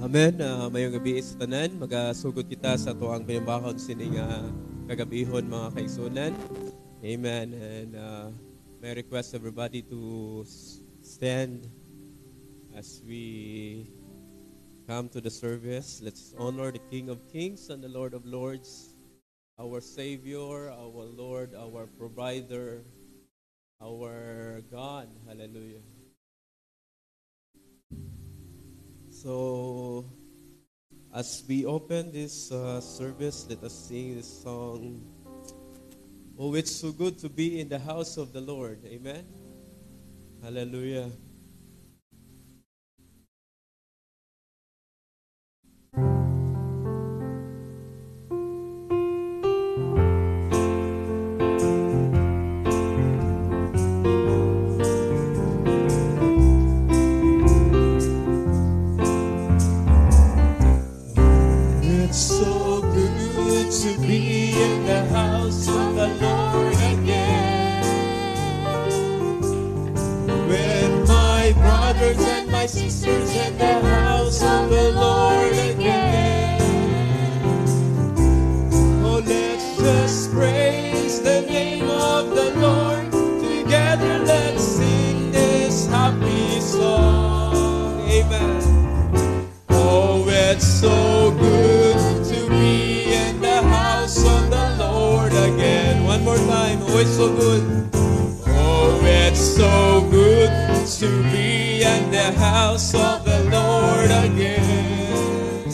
Amen. Mayong gabi sa tanan, magasugod kita sa tuang pinambakon sining kagabihon mga kaigsunan. Amen. And may request everybody to stand as we come to the service. Let's honor the King of Kings and the Lord of Lords, our Savior, our Lord, our Provider, our God. Hallelujah. So, as we open this service, let us sing this song. Oh, it's so good to be in the house of the Lord. Amen. Hallelujah. To be in the house of the Lord again, with my brothers and my sisters in the house of the Lord again. Oh, let's just praise the name of the Lord together. Let's sing this happy song. Amen. Oh, it's so good to be in the house of the Lord again. One more time. Oh, it's so good. Oh, it's so good to be in the house of the Lord again.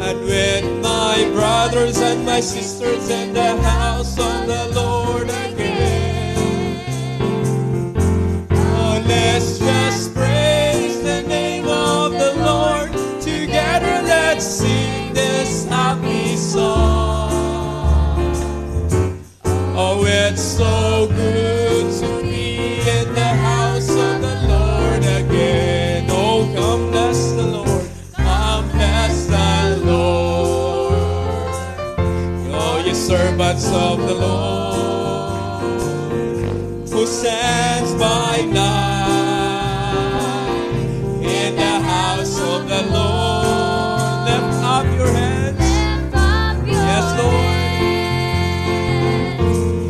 And with my brothers and my sisters in the house of the Lord again. Oh, let's just praise the name of the Lord together. Let's sing this happy song. Oh, it's so good to be in the house of the Lord again. Oh, come bless the Lord. Come bless the Lord. Oh, you servants of the Lord, who stands by night in the house of the Lord. Lift up your hands. Yes, Lord.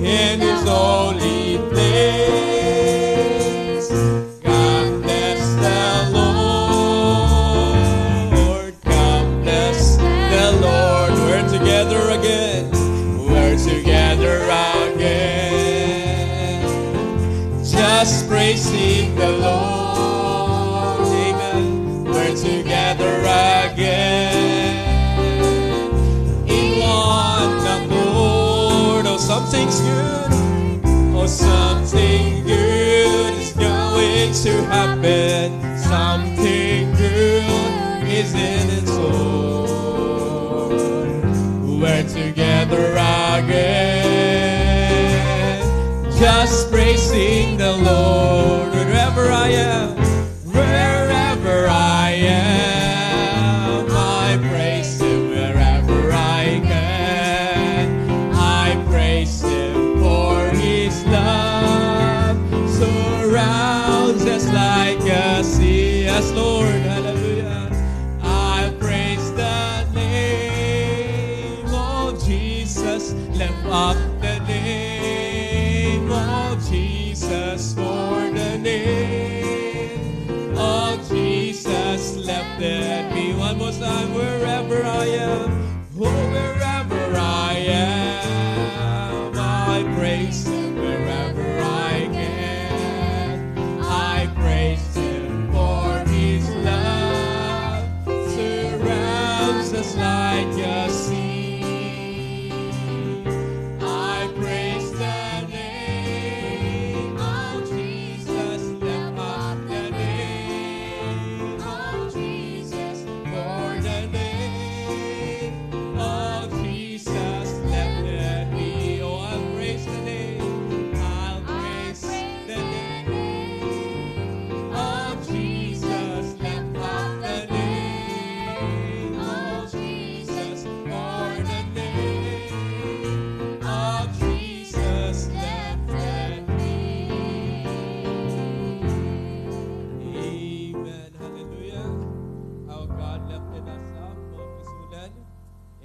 In His holy place. God bless the Lord. God bless the Lord. We're together again. We're together again. Just praising the Lord. Amen. We're together again. In one accord. Oh, something's good. Oh, something good is going to happen. Something good is in its own. We're together again. Just praising the Lord. Wherever I am, wherever I am, I praise Him. Wherever I can, I praise Him, for His love surrounds us like a sea. Yes, Lord, hallelujah. I praise the name of Jesus. Lift up the name of Jesus, for the name of Jesus lifted me. One more time. Wherever I am, oh, wherever I am, I praise Him. Wherever I can, I praise Him, for His love surrounds us like a sea. I praise the name of Jesus. Lift up the name of Jesus, for the name of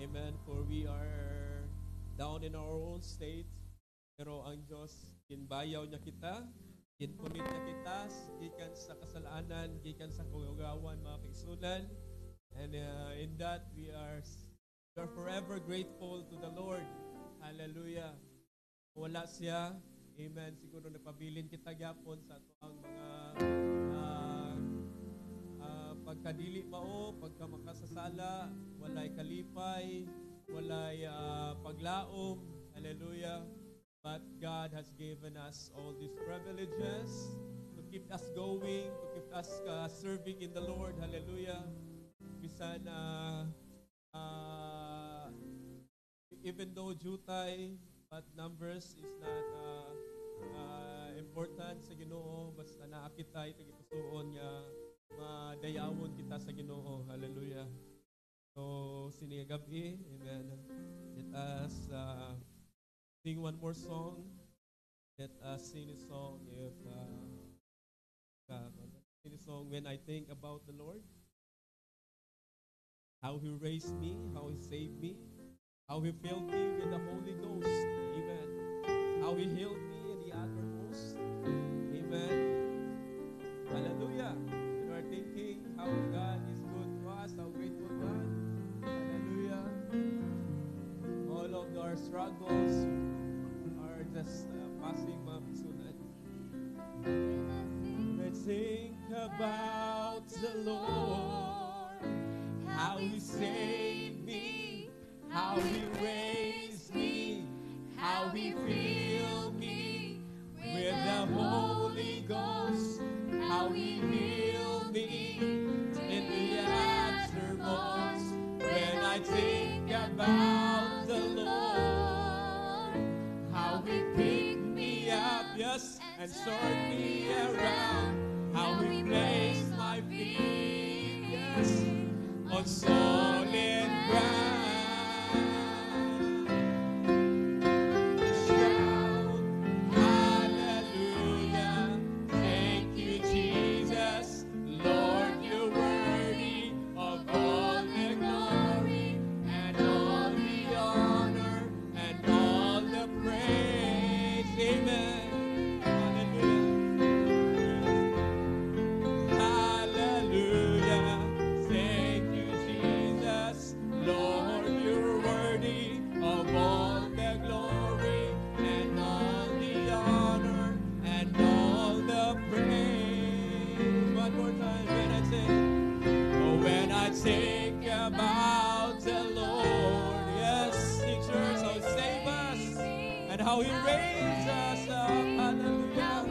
Amen. For we are down in our own state. Pero ang Diyos, ginbayaw niya kita, ginpunit niya kita, gikan sa kasalanan, gikan sa kagagawan, mga kaisunan. And in that, we are forever grateful to the Lord. Hallelujah. Wala siya. Amen. Siguro nagpabilin kita gyapon sa ato ang mga pagkadili mao, pagka makasasala, walay kalipay, walay paglaom. Hallelujah. But God has given us all these privileges to keep us going, to keep us serving in the Lord. Hallelujah. Bisan even though jutay, but numbers is not important sa Ginoo, basta naakitay tagipusoon nga madayawon kita sa Ginoo. Hallelujah. So sini gabi, amen. Let us sing one more song. Let us sing a song sing a song when I think about the Lord. How He raised me, how He saved me, how He filled me with the Holy Ghost. Amen. How He healed me in the uttermost. Amen. Hallelujah. We are thinking how God is good to us, how grateful God. Hallelujah. All of our struggles are just passing, mga pisunan. Let's think about the Lord, how He saved me, how He raised me, how He filled me with the Holy Ghost, how He healed me in the uttermost. When I think about the Lord, how He picked me up, yes, and turned me around, how He placed my feet, yes, on solid ground. Shout, hallelujah, thank you, Jesus. Lord, you're worthy of all the glory and all the honor and all the praise. Amen. Hallelujah. Thank you, Jesus. Lord, you're worthy of all the glory and all the honor and all the praise. One more time when I say, oh, when I think about the Lord, yes, teachers, how He saved us and how He raised us up. Hallelujah.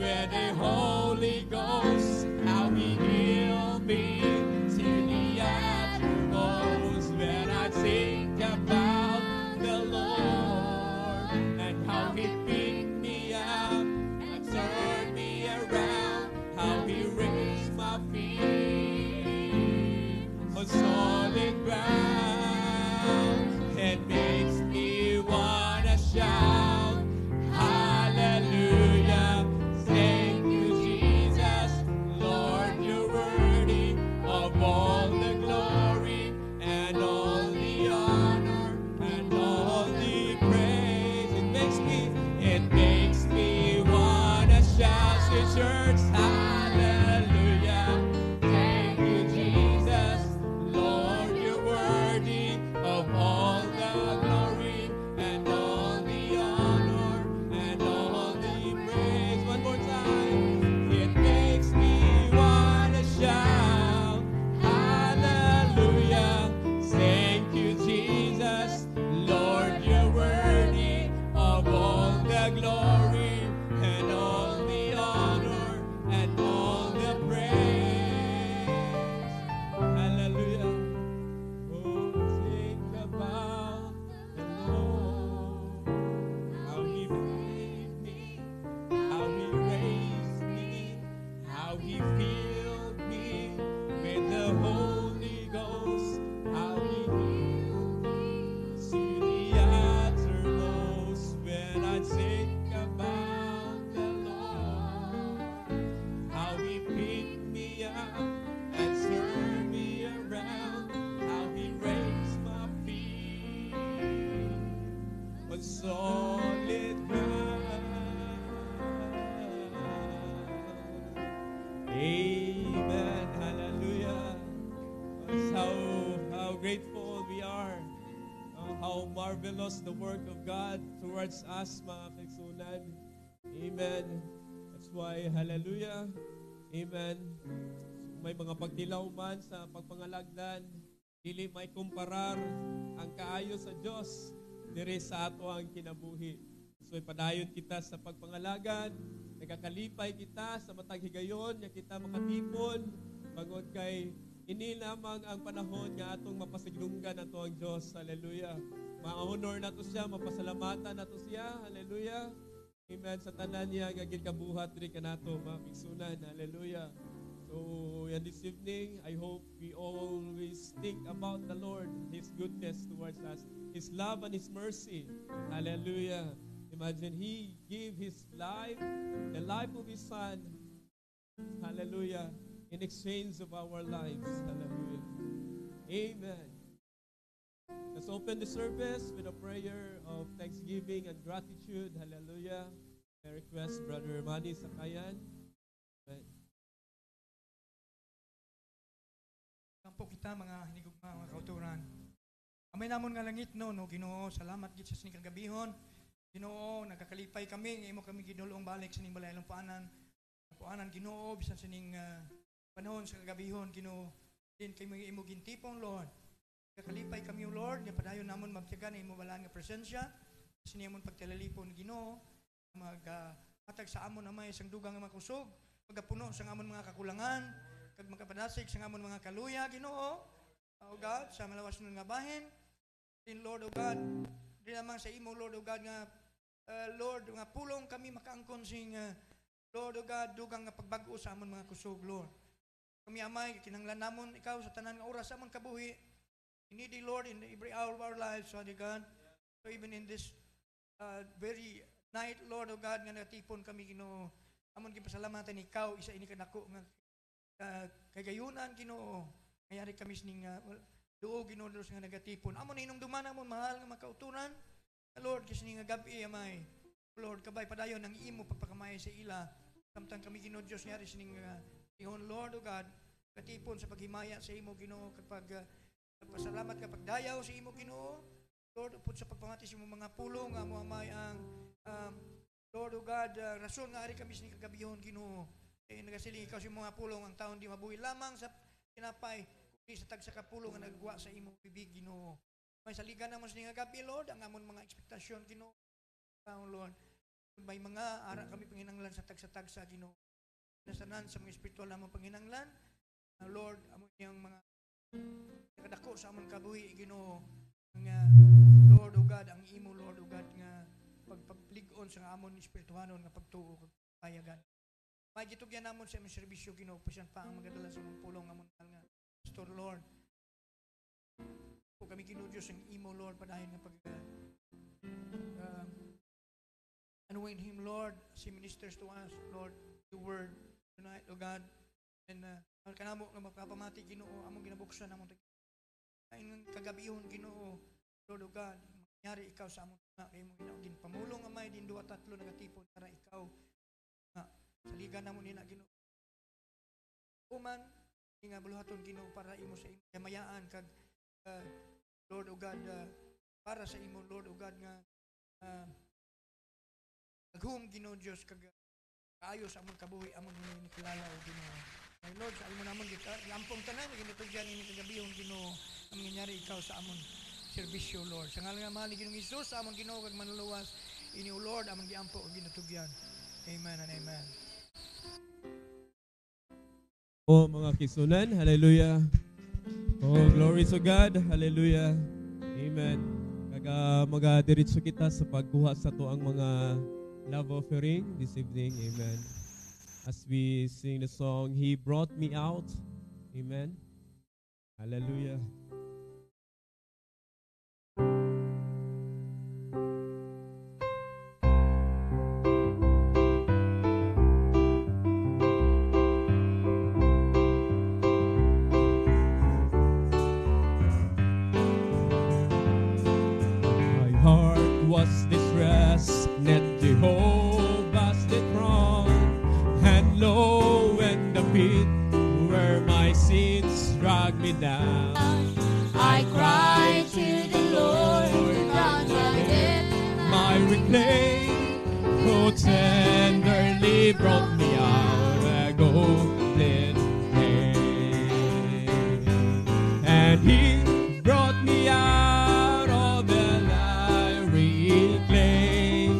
With the Holy Ghost, how He healed me to the uttermost. When I think about the Lord and how He picked me up and turned me around, how He raised my feet on solid ground, it makes me wanna shout, hallelujah. Thank you, Jesus. Lord, you're worthy of all the glory and all the honor and all the praise. It makes me wanna shout, say church, hallelujah. Thank you, Jesus. Lord, you're worthy of all the glory and all the honor and all the praise. One more time. It makes me wanna shout, hallelujah. Thank you, Jesus. Lord, you're worthy of all the glory and all the honor and all the praise. Hallelujah. Oh, think about the Lord, how He made me, how He raised me, how He filled me with the Holy Ghost, how He healed me to the uttermost. When I think about the Lord, how He picked me up and turned me around, how He grateful we are. How marvelous the work of God towards us, mga kaigsunan. Amen. That's why, hallelujah. Amen. May mga pagtilaw man sa pagpangalagdan, dili may kumparar ang kaayo sa Dios diri sa ato ang kinabuhi. So ipadayon kita sa pagpangalagan, nagakalipay kita sa matag higayon nga kita makatipon bangod kay ini lamang ang panahon nga atong mapasiglunggan nato ang Dios. Hallelujah. Ma-honor nato siya, mapasalamatan nato siya. Hallelujah. Amen. Sa tanan niya nga gikabuhat diri kanato mga pigsunan. Hallelujah. So, this evening, I hope we always think about the Lord, His goodness towards us, His love and His mercy. Hallelujah. Imagine He gave His life, the life of His Son. Hallelujah. In exchange of our lives. Hallelujah. Amen. Let's open the service with a prayer of thanksgiving and gratitude. Hallelujah. I request Brother Manny Sakayan. Amen. Kampo kita mga hinigugma, mga kauturan. Amay namon nga langit no Ginoo, salamat gid sa sining kagabihon. Ginoo, nagakalipay kami, imo kami ginulong balik sa ning balayong paanan. Puanan Ginoo bisan sa ning panahon sa kagabihon, Ginoo. Din kay mga imo gintipon, Lord. Nagakalipay kami, Lord, nga padayon namon magtiyaga na imo balaan nga presensya. Sa niyamon pagtilalipon, Ginoo, matag sa amon amay isang dugang nga makusog, pagapuno sa amon mga kakulangan, kag magkapadasig sa amon mga kaluya, Ginoo. O God, sa malawas nun nga bahin, din Lord, O God, din naman sa imo, Lord, O God, nga Lord, nga pulong kami makaangkon sing Lord, O God, dugang nga pagbago sa amon mga kusog, Lord. Kami amay, kinanglan namon ikaw sa tanan nga oras sa amon kabuhi. We need thee, Lord, in every hour of our lives, Father God. So even in this very night, Lord, O God, nga natipon kami, Ginoo, amon gipasalamatan ikaw, isa ini kanako nga kagayunan, Ginoo. Mayari kami sining duo, Ginoo, nga nagatipon. Amon inong duman, amon mahal nga makauturan. Lord, kasi nga gabi amay. Lord, kabay padayon ang imo pagpakamay sa ila. Samtang kami, Ginoo, Diyos nga sining ihon, Lord, O God, katipon sa paghimaya sa imo, Ginoo, kapag pasalamat kapag dayaw sa imo, Ginoo. Lord, upod sa pagpamati sa imo mga pulong, nga mo amay ang Lord, O God, rason nga ari kami sining kagabihon, Ginoo. Kaya nagasiling ikaw sa mga pulong ang taon di mabuhi lamang sa kinapay, kundi sa tagsa kapulong nga nagwa sa imong bibig, Ginoo. May saligan naman sa nga gabi, Lord, ang amon mga ekspektasyon, Ginoo. Lord, kung may mga ara kami panginanglan sa tagsa-tagsa, Ginoo. Nasanan sa mga espiritual namang panginanglan, Lord, amon niyang mga nakadako sa amon kabuhi, Ginoo. Nga Lord, O God, ang imo, Lord, O God, nga pagpagligon sa amon espirituhanon nga pagtuo kag payagan. May gitugyan namon sa among serbisyo, Ginoo, pasyan pa ang magadala sa among pulong amon nga Pastor, Lord. Kung kami, Ginoo Diyos, ang imo, Lord, padayon nga pag anoint him, Lord, as he ministers to us, Lord, your word tonight, O God. And kanamo nga mapapamati, Ginoo, among ginabuksan among ang kagabihon, Ginoo, Lord, O God, mangyari ikaw sa among na kay mo ginaugin pamulong amay din 2-3 nagatipon para ikaw nga saligan namon nina, Ginoo. Uman nga buluhaton, Ginoo, para imo sa imo kamayaan kag Lord, O God, para sa imo, Lord, O God, nga aghum, Ginoo Diyos, kag kaayo sa among kabuhi, among nikilala, O Ginoo. Ay Lord, sa imo namon kita, iampong tanan, ginitugyan ini kagabihon, Ginoo, ang nangyari ikaw sa amon serbisyo, Lord. Sa ngalan nga mahal ni Ginoong Hesus, sa among Ginoo kag manluluwas, ini, O Lord, among giampo ug ginatugyan. Amen and amen. Oh, mga kisunan, hallelujah. Oh, glory to God, hallelujah. Amen. Magadiritso kita sa pagkuha sa to ang mga love offering this evening. Amen. As we sing the song, He Brought Me Out. Amen. Hallelujah. My heart was distressed, net Jehovah's the throne, and low in the pit where my sins drag me down. I I cried to the Lord, found my death, my reclaim, who tenderly brought me out a golden day. And he brought me out of the miry clay.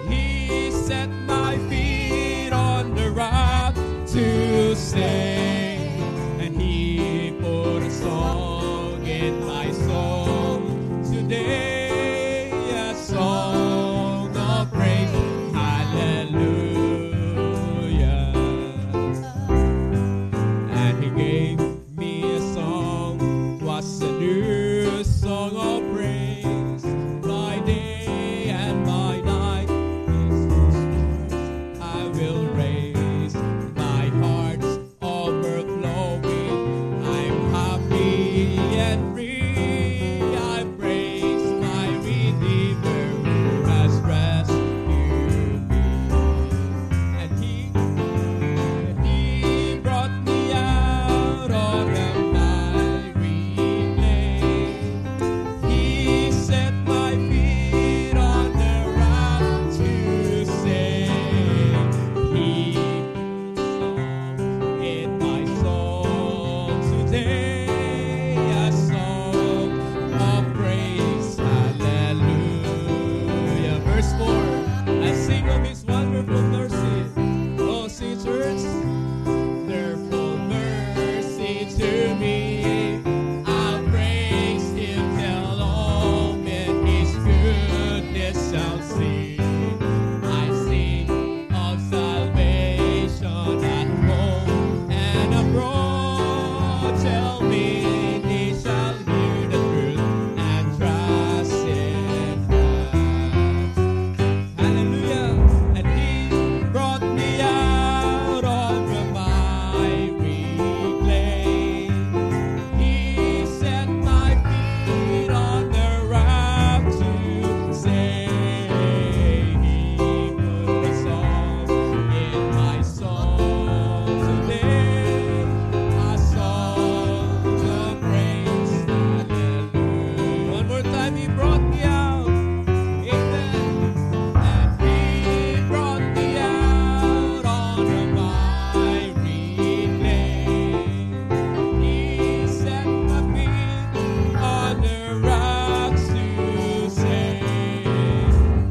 He set my feet on the rock to stay. And he put a song in my soul today, a song of praise, hallelujah. And he gave me a song, was a new song of praise, by day and by night. His words I will raise, my heart's overflowing. I'm happy and free. I praise my Redeemer who has rescued me. And he brought me out of the miry clay. He set my feet on the rock to stay. He put a song in my soul today, a song of praise, hallelujah. Verse 4, I sing of his wonderful mercy. Oh, sing church, wonderful mercy to me. I'll praise him till all men his goodness shall see. I sing of salvation at home and abroad. Tell me they shall hear the truth and trust in God. Hallelujah. And he brought me out of the miry clay. He set my feet on the rock to stay. He put a song in my soul today, a song of praise, hallelujah. One more time, he brought me out, amen. And he brought me out on the miry clay. He set my feet on the rocks to stay.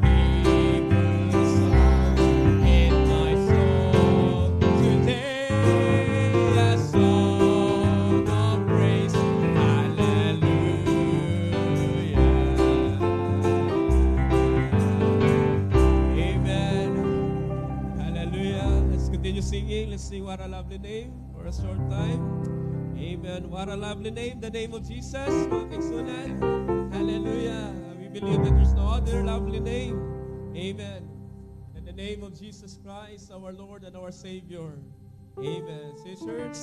He put a song in my soul today, a song of praise, hallelujah. Amen. Hallelujah. Let's continue singing. Let's sing What a Lovely Name for a short time. Amen. What a lovely name, the name of Jesus. Mga kaigsunan. Hallelujah. We believe that there's no other lovely name. Amen. In the name of Jesus Christ, our Lord and our Savior. Amen. Say, church.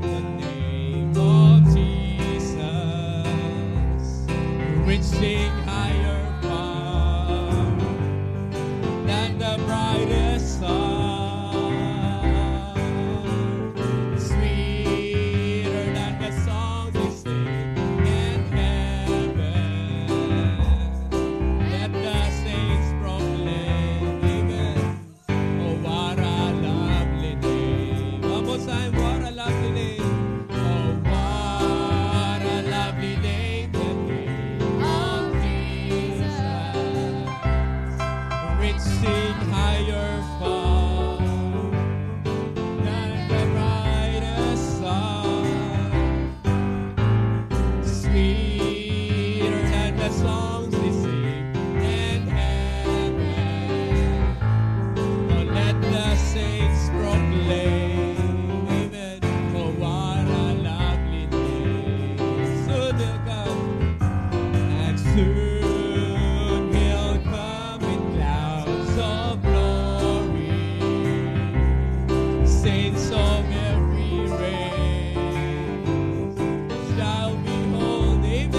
The name of Jesus, which sing higher far than the brightest star, sweeter than the song they sing in heaven. Let the saints proclaim, amen. Oh, what a lovely name. One more time, what a lovely name. Oh, what a lovely name, the name of Jesus, which sing higher far than the brightest star, sweeter than the songs they sing in heaven. Oh, let the saints proclaim, amen. Oh, what a lovely name. Soon he'll come, and soon he'll come in clouds of glory. Saints of every race shall behold, amen.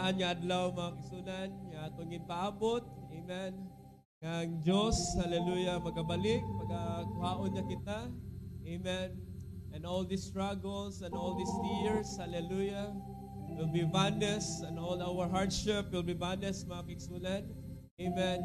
naanaan nga adlaw mga kisunan, nga atong ginpaabot. Amen. Nga ang Diyos, hallelujah, magabalik, pagkuhaon niya kita. Amen. And all these struggles and all these tears, hallelujah, will be vanished, and all our hardship will be vanished mga kisunan. Amen.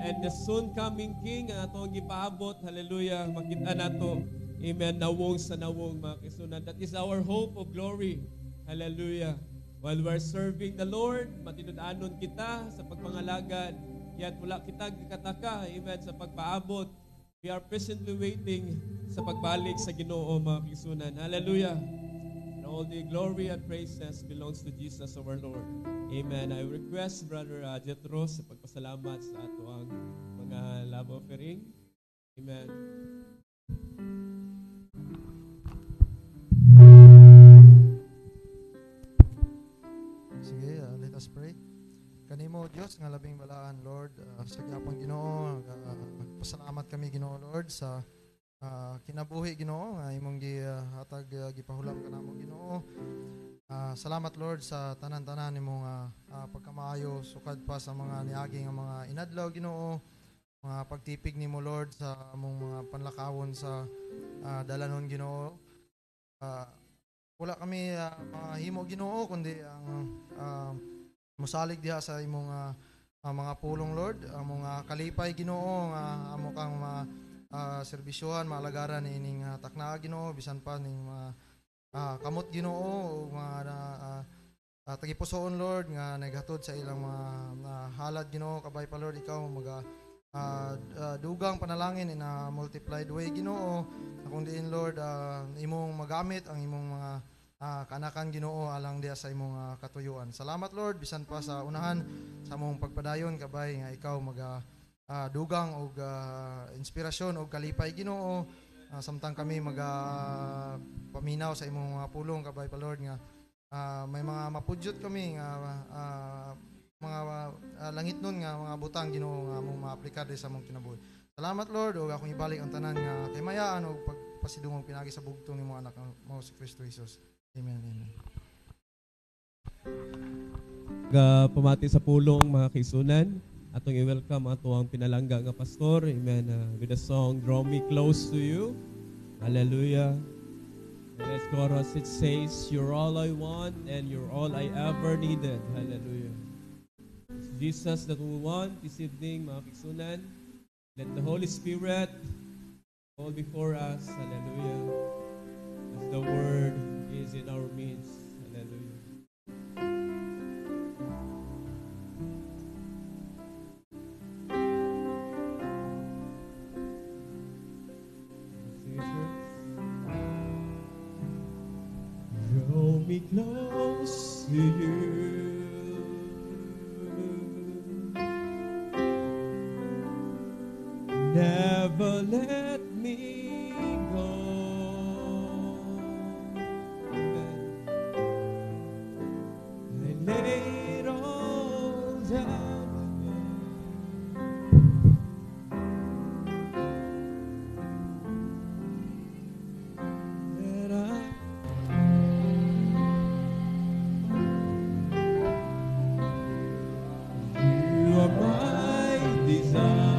And the soon coming King, ang atong gipaabot, hallelujah, makita nato. Amen. Nawong sa nawong mga kisunan. That is our hope of glory. Hallelujah. While we're serving the Lord, matinud-anon kita sa pagpangalagad. Yat wala kita gikataka, amen, sa pagpaabot. We are patiently waiting sa pagbalik sa Ginoo mga kisunan. Hallelujah. And all the glory and praises belongs to Jesus our Lord. Amen. I request Brother Jethro sa pagpasalamat sa ato ang mga love offering. Amen. Sige, let us pray. Kanimo Dios nga labing balaan Lord, sa gyapon Ginoo, pasalamat kami Ginoo Lord sa kinabuhi Ginoo nga imong gihatag gipahulam kanamo Ginoo. Salamat Lord sa tanan-tanan nimong pagkamaayo sukad pa sa mga niagi nga mga inadlaw Ginoo, mga pagtipig nimo Lord sa among mga panlakawon sa dalanon Ginoo. Wala kami mahimo Ginoo kundi ang musalig diha sa imong mga pulong Lord, among kalipay Ginoo nga amo kang serbisyohan maalagaran ining takna Ginoo bisan pa ning kamot Ginoo mga tagipusoon Lord nga naghatod sa ilang mga halad Ginoo kabay pa Lord ikaw mag dugang panalangin in a multiplied way Ginoo kung diin Lord imong magamit ang imong mga kanakan Ginoo alang diya sa imong katuyuan. Salamat Lord bisan pa sa unahan sa among pagpadayon kabay nga ikaw dugang og inspirasyon og kalipay Ginoo samtang kami paminaw sa imong pulong kabay pa Lord nga may mga mapudyot kami nga mga langit nun nga mga butang Ginoo nga among maaplikar sa among kinabuhi. Salamat Lord ug akong ibalik ang tanan nga kaymayaan og pagpasidungog pinagi sa bugtong nimo anak mo si Kristo Jesus. Amen. Amen. Pamati sa pulong mga kaisunan, atong i-welcome ato ang pinalangga nga pastor. Amen. With the song Draw Me Close to You. Hallelujah. And as chorus it says, You're all I want and you're all I ever needed. Hallelujah. It's Jesus that we want this evening mga kaisunan. Let the Holy Spirit go before us. Hallelujah. As the Word is in our midst. Hallelujah. Draw me close to you. Never let me go. I lay it all down again. You are my desire.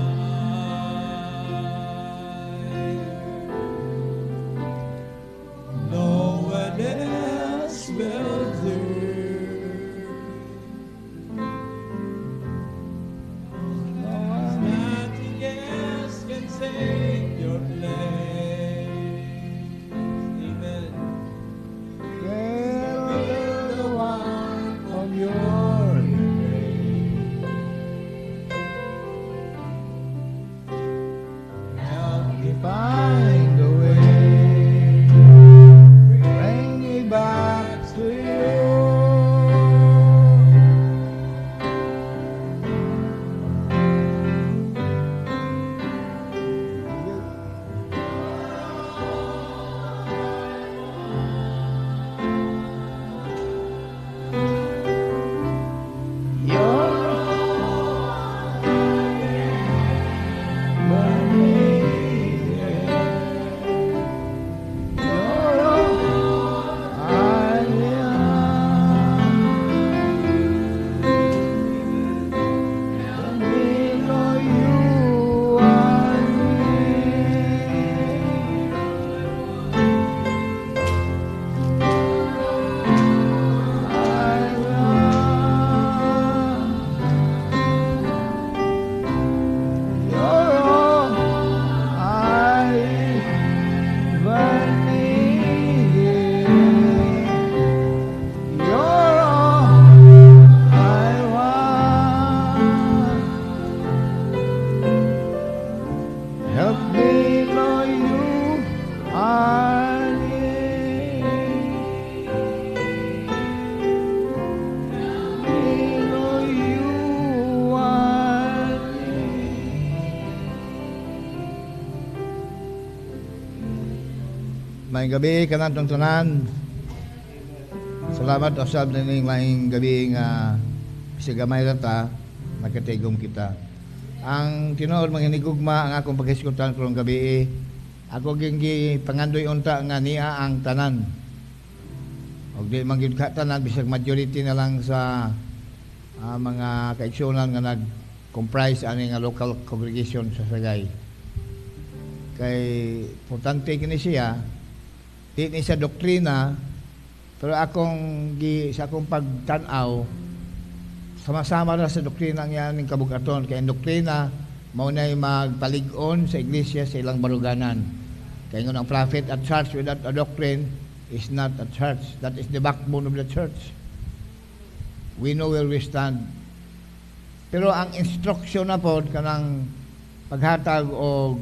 May gabi kanan tungtunan. Salamat usab na ning laing gabi nga sigamay ra ta nakatigom kita. Ang tinuod mga hinigugma ang akong paghisgutan karong gabi. Ako gingi pangandoy unta nga niya ang tanan. Og di man gyud ka tanan bisag majority na lang sa mga kaigsunan nga nag-comprise ani nga local congregation sa Sagay. Kay importante kini siya di ni sa doktrina, pero sa akong pagtanaw sama-sama na sa doktrina ang yaning kabugaton. Kaya ang doktrina mao nay magpalig-on sa iglesia sa ilang baruganan. Kaya ang prophet at church without a doctrine is not a church. That is the backbone of the church. We know where we stand. Pero ang instruction na po kanang paghatag o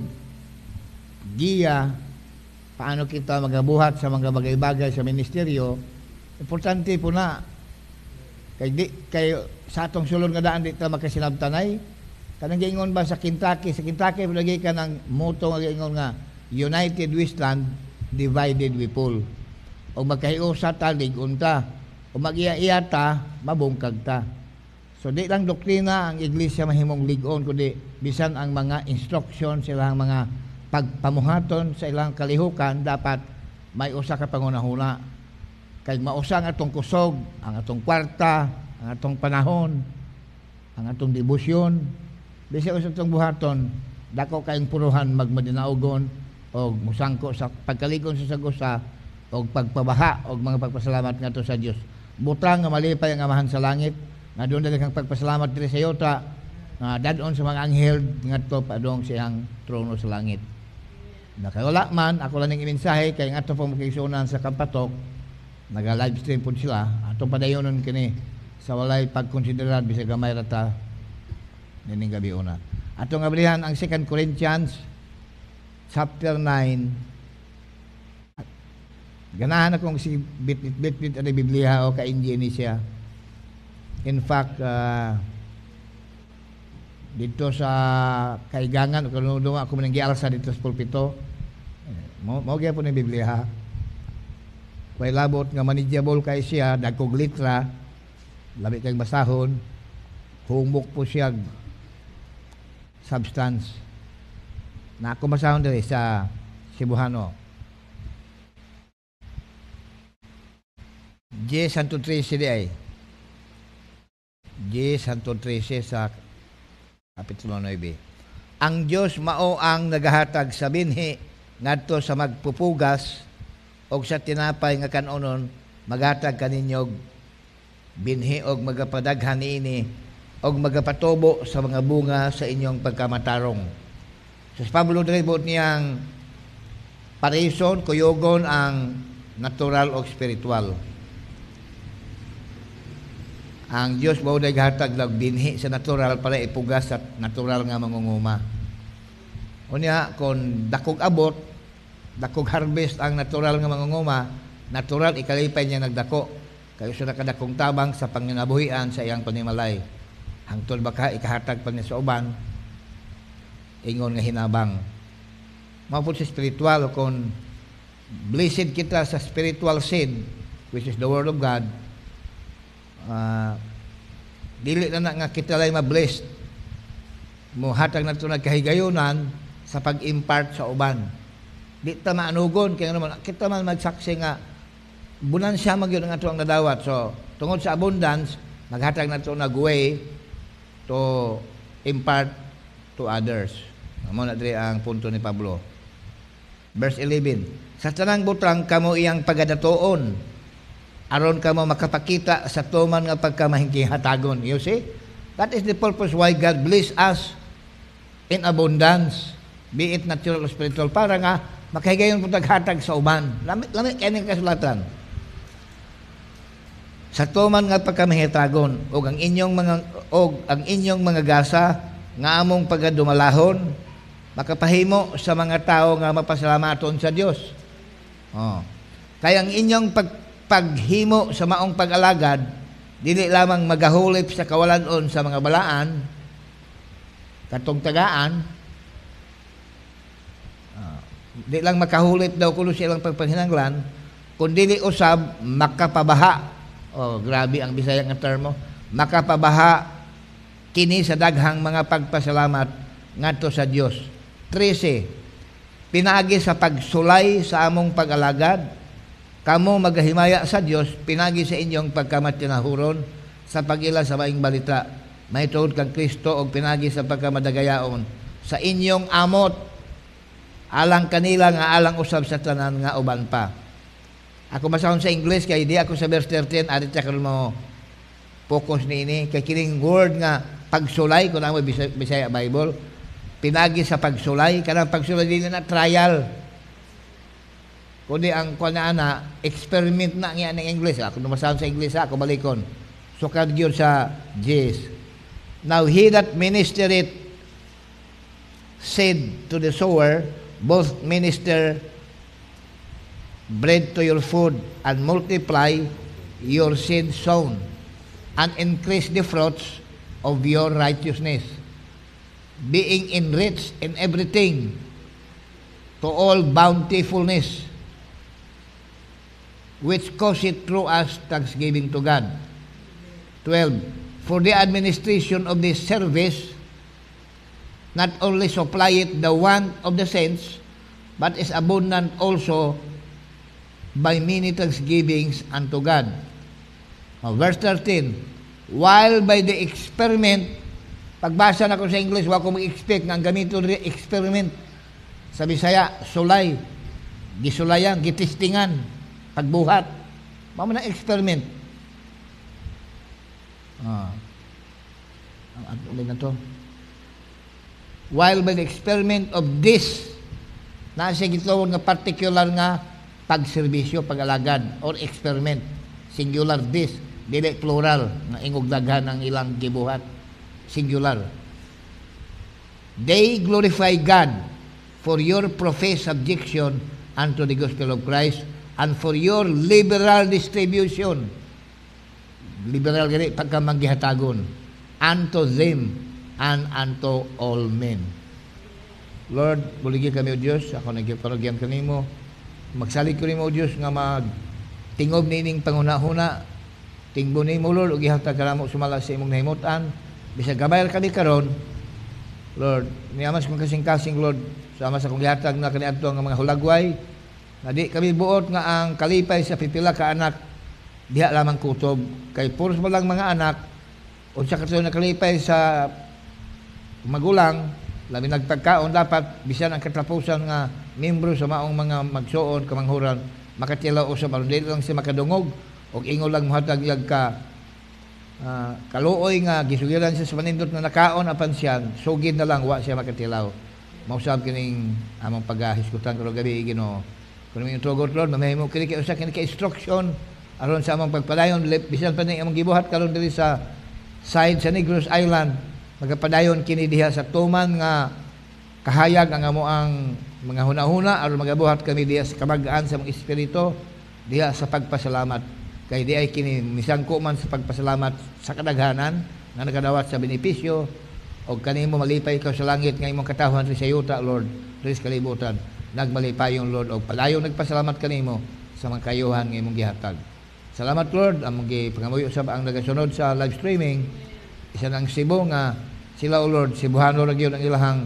giya paano kita magabuhat sa mga bagay-bagay sa ministeryo, importante po na. Kay sa atong sulod nga daan di ta makasinabtanay. Kanang giingon ba sa Kentucky palagi ka ng motto nga giingon nga United we stand, divided we fall. O magkahiusa ta, ligon ta. O mag-iya-iya ta, mabungkag ta. So di lang doktrina ang iglesia mahimong ligon, kundi bisan ang mga instruction silang mga pagpamuhaton sa ilang kalihukan dapat may usa ka pangunahuna. Kay mausa ang atong kusog, ang atong kwarta, ang atong panahon, ang atong debosyon. Bisag usa atong buhaton, dako kayong puruhan magmadinaugon o musangko sa pagkaligon sa sagusa o pagpabaha o mga pagpasalamat ngadto sa Dios. Butang nga malipay ang amahan sa langit, nga doon daghang pagpasalamat diri sa yuta, dadon sa mga anghel ngadto padong siyang trono sa langit. Nakawala man ako lang ning imensahe kay ngadto pong magigsunan sa Kampatok, naga-live stream po sila, atong padayonon kini sa walay pagkonsiderar bisag gamay ra ta nining gabi una. Atong abrihan ang 2 Corinthians chapter 9. Ganahan akong si bit ang Biblia o kainji ni siya. In fact, dito sa kaigangan o kanunod ako mananggialsa dito sa pulpito, mao gyapon ni Biblia. Kay labot nga manageable kay siya, dagkog litra, labi kay basahon, humok po siya substance. Na ako masahon diri sa Cebuano. J. Santo 13 di ay. J. Santo 13 sa Kapitulo 9. Ang Diyos mao ang nagahatag sa binhi ngadto sa magpupugas og sa tinapay nga kanunon maghatag kaninyog binhi og magapadaghan niini og magapatubo sa mga bunga sa inyong pagkamatarong. So Pablo diri buot niyang parison kuyogon ang natural o spiritual. Ang Diyos mao naghatag lag binhi sa natural para ipugas sa natural nga mangunguma. Unya kon dakog abot, dakog harvest ang natural nga mangunguma, natural ikalipay niya nagdako. Kayo sa nakadakong tabang sa panginabuhian sa iyang panimalay. Hangtod baka ikahatag pa niya sa uban, ingon nga hinabang. Mao sa spiritual kon blessed kita sa spiritual seed, which is the word of God. Dili na nga kita lay ma-blessed mo hatag na ito nagkahigayonan sa pag-impart sa uban. Di ta maanugon kaya naman kita man magsaksi nga bunansya magyud nga ito ang nadawat. So tungod sa abundance maghatag na ito nag-way to impart to others. Amo na diri ang punto ni Pablo. Verse 11. Sa tanang butang kamo iyang pagadatoon aron ka mo makapakita sa tuman nga pagkamahingkihatagon. You see? That is the purpose why God bless us in abundance, be it natural or spiritual, para nga makahigayon po taghatag sa uban. Lamit kaya kasulatan. Sa tuman nga pagkamahingkihatagon, og ang inyong mga gasa nga among pagadumalahon, makapahimo sa mga tao nga mapasalamaton sa Dios. Kaya ang inyong paghimo sa maong pag-alagad, dili lamang magahulip sa kawalanon sa mga balaan, katong tagaan, Di lang makahulit daw kuno silang pagpanhinanglan, kundi usab makapabaha. Oh, grabe ang Bisaya nga termo. Makapabaha kini sa daghang mga pagpasalamat ngadto sa Dios. 13. Pinaagi sa pagsulay sa among pag-alagad, kamo magahimaya sa Dios, pinagi sa inyong pagkamatinahuron sa pag-ila sa maing balita. Mahitungod kang Kristo og pinagi sa pagkamadagayaon sa inyong amot alang kanila nga alang usab sa tanan nga uban pa. Ako basahon sa English kay di ako sa verse 13 adit sa karon mo focus niini kay kining word nga pagsulay kun amo Bisaya Bible, pinagi sa pagsulay, kanang pagsulay dili na trial. Kundi ang ana experiment na nga ng English. Ako basahon sa English ako balikon. Sukad gyud sa Jes. Now he that ministereth said to the sower, both minister bread to your food and multiply your seed sown and increase the fruits of your righteousness, being enriched in everything to all bountifulness, which causeth through us thanksgiving to God. 12. For the administration of this service not only supplieth the want of the saints, but is abundant also by many thanksgivings unto God. Verse 13. While by the experiment, pagbasa na ko sa English, wa ko mag-expect nga ang gamito rin experiment. Sa Bisaya, sulay. Gisulayan, gitistingan, pagbuhat. Mamo na experiment. Ano na to? While by the experiment of this, nasa gitawag nga particular nga pagserbisyo, pag-alagad, or experiment. Singular this, dili plural, nga ingog daghan ang ilang gibuhat. Singular. They glorify God for your professed subjection unto the gospel of Christ and for your liberal distribution. Liberal gani pagkamanggihatagon unto them and unto all men. Lord, buligi kami o Diyos, ako nagparagyan kanimo. Magsalig ko nimo o Diyos nga magtingob nining pangunahuna. Tingbo nimo Lord, ug ihatag kanamo sumala sa imong nahimutan. Bisag gabayar kami karon, Lord, niyaman sa kasing-kasing Lord, sama sa kong gihatag na kaniadto nga mga hulagway. Nga di kami buot nga ang kalipay sa pipila ka anak diha lamang kutob kay puros mo lang mga anak unsa kadto na kalipay sa magulang labi nagpagkaon dapat bisan ang katapusan nga membro sa maong mga magsuon kamanghuran makatilaw usab aron dili lang siya makadungog og ingon lang mohatag yag ka kaluoy nga gisugiran siya sa manindot na nakaon apan siya sugid na lang wa siya makatilaw mausab kining among paghisgutan karon gabi Ginoo kun may tugot Lord mamahimo kini kay usa kini kay instruction aron sa among pagpadayon bisan pa ni among gibuhat karon diri sa side sa Negros Island magapadayon kini diha sa tuman nga kahayag ang amo ang mga hunahuna aron magabuhat kami diha sa kamag-an sa mga espiritu diha sa pagpasalamat kay di ay kini misangko man sa pagpasalamat sa kadaghanan nga nagadawat sa benepisyo og kanimo malipay ka sa langit nga imong katawhan sa yuta Lord diri sa kalibutan nagmalipayon Lord og padayon nagpasalamat kanimo sa mga kayuhan nga imong gihatag. Salamat Lord, among gipangamuyo usab ang nagasunod sa live streaming. Isa ng Cebu nga sila o Lord, Cebuano ra gyud ang ilahang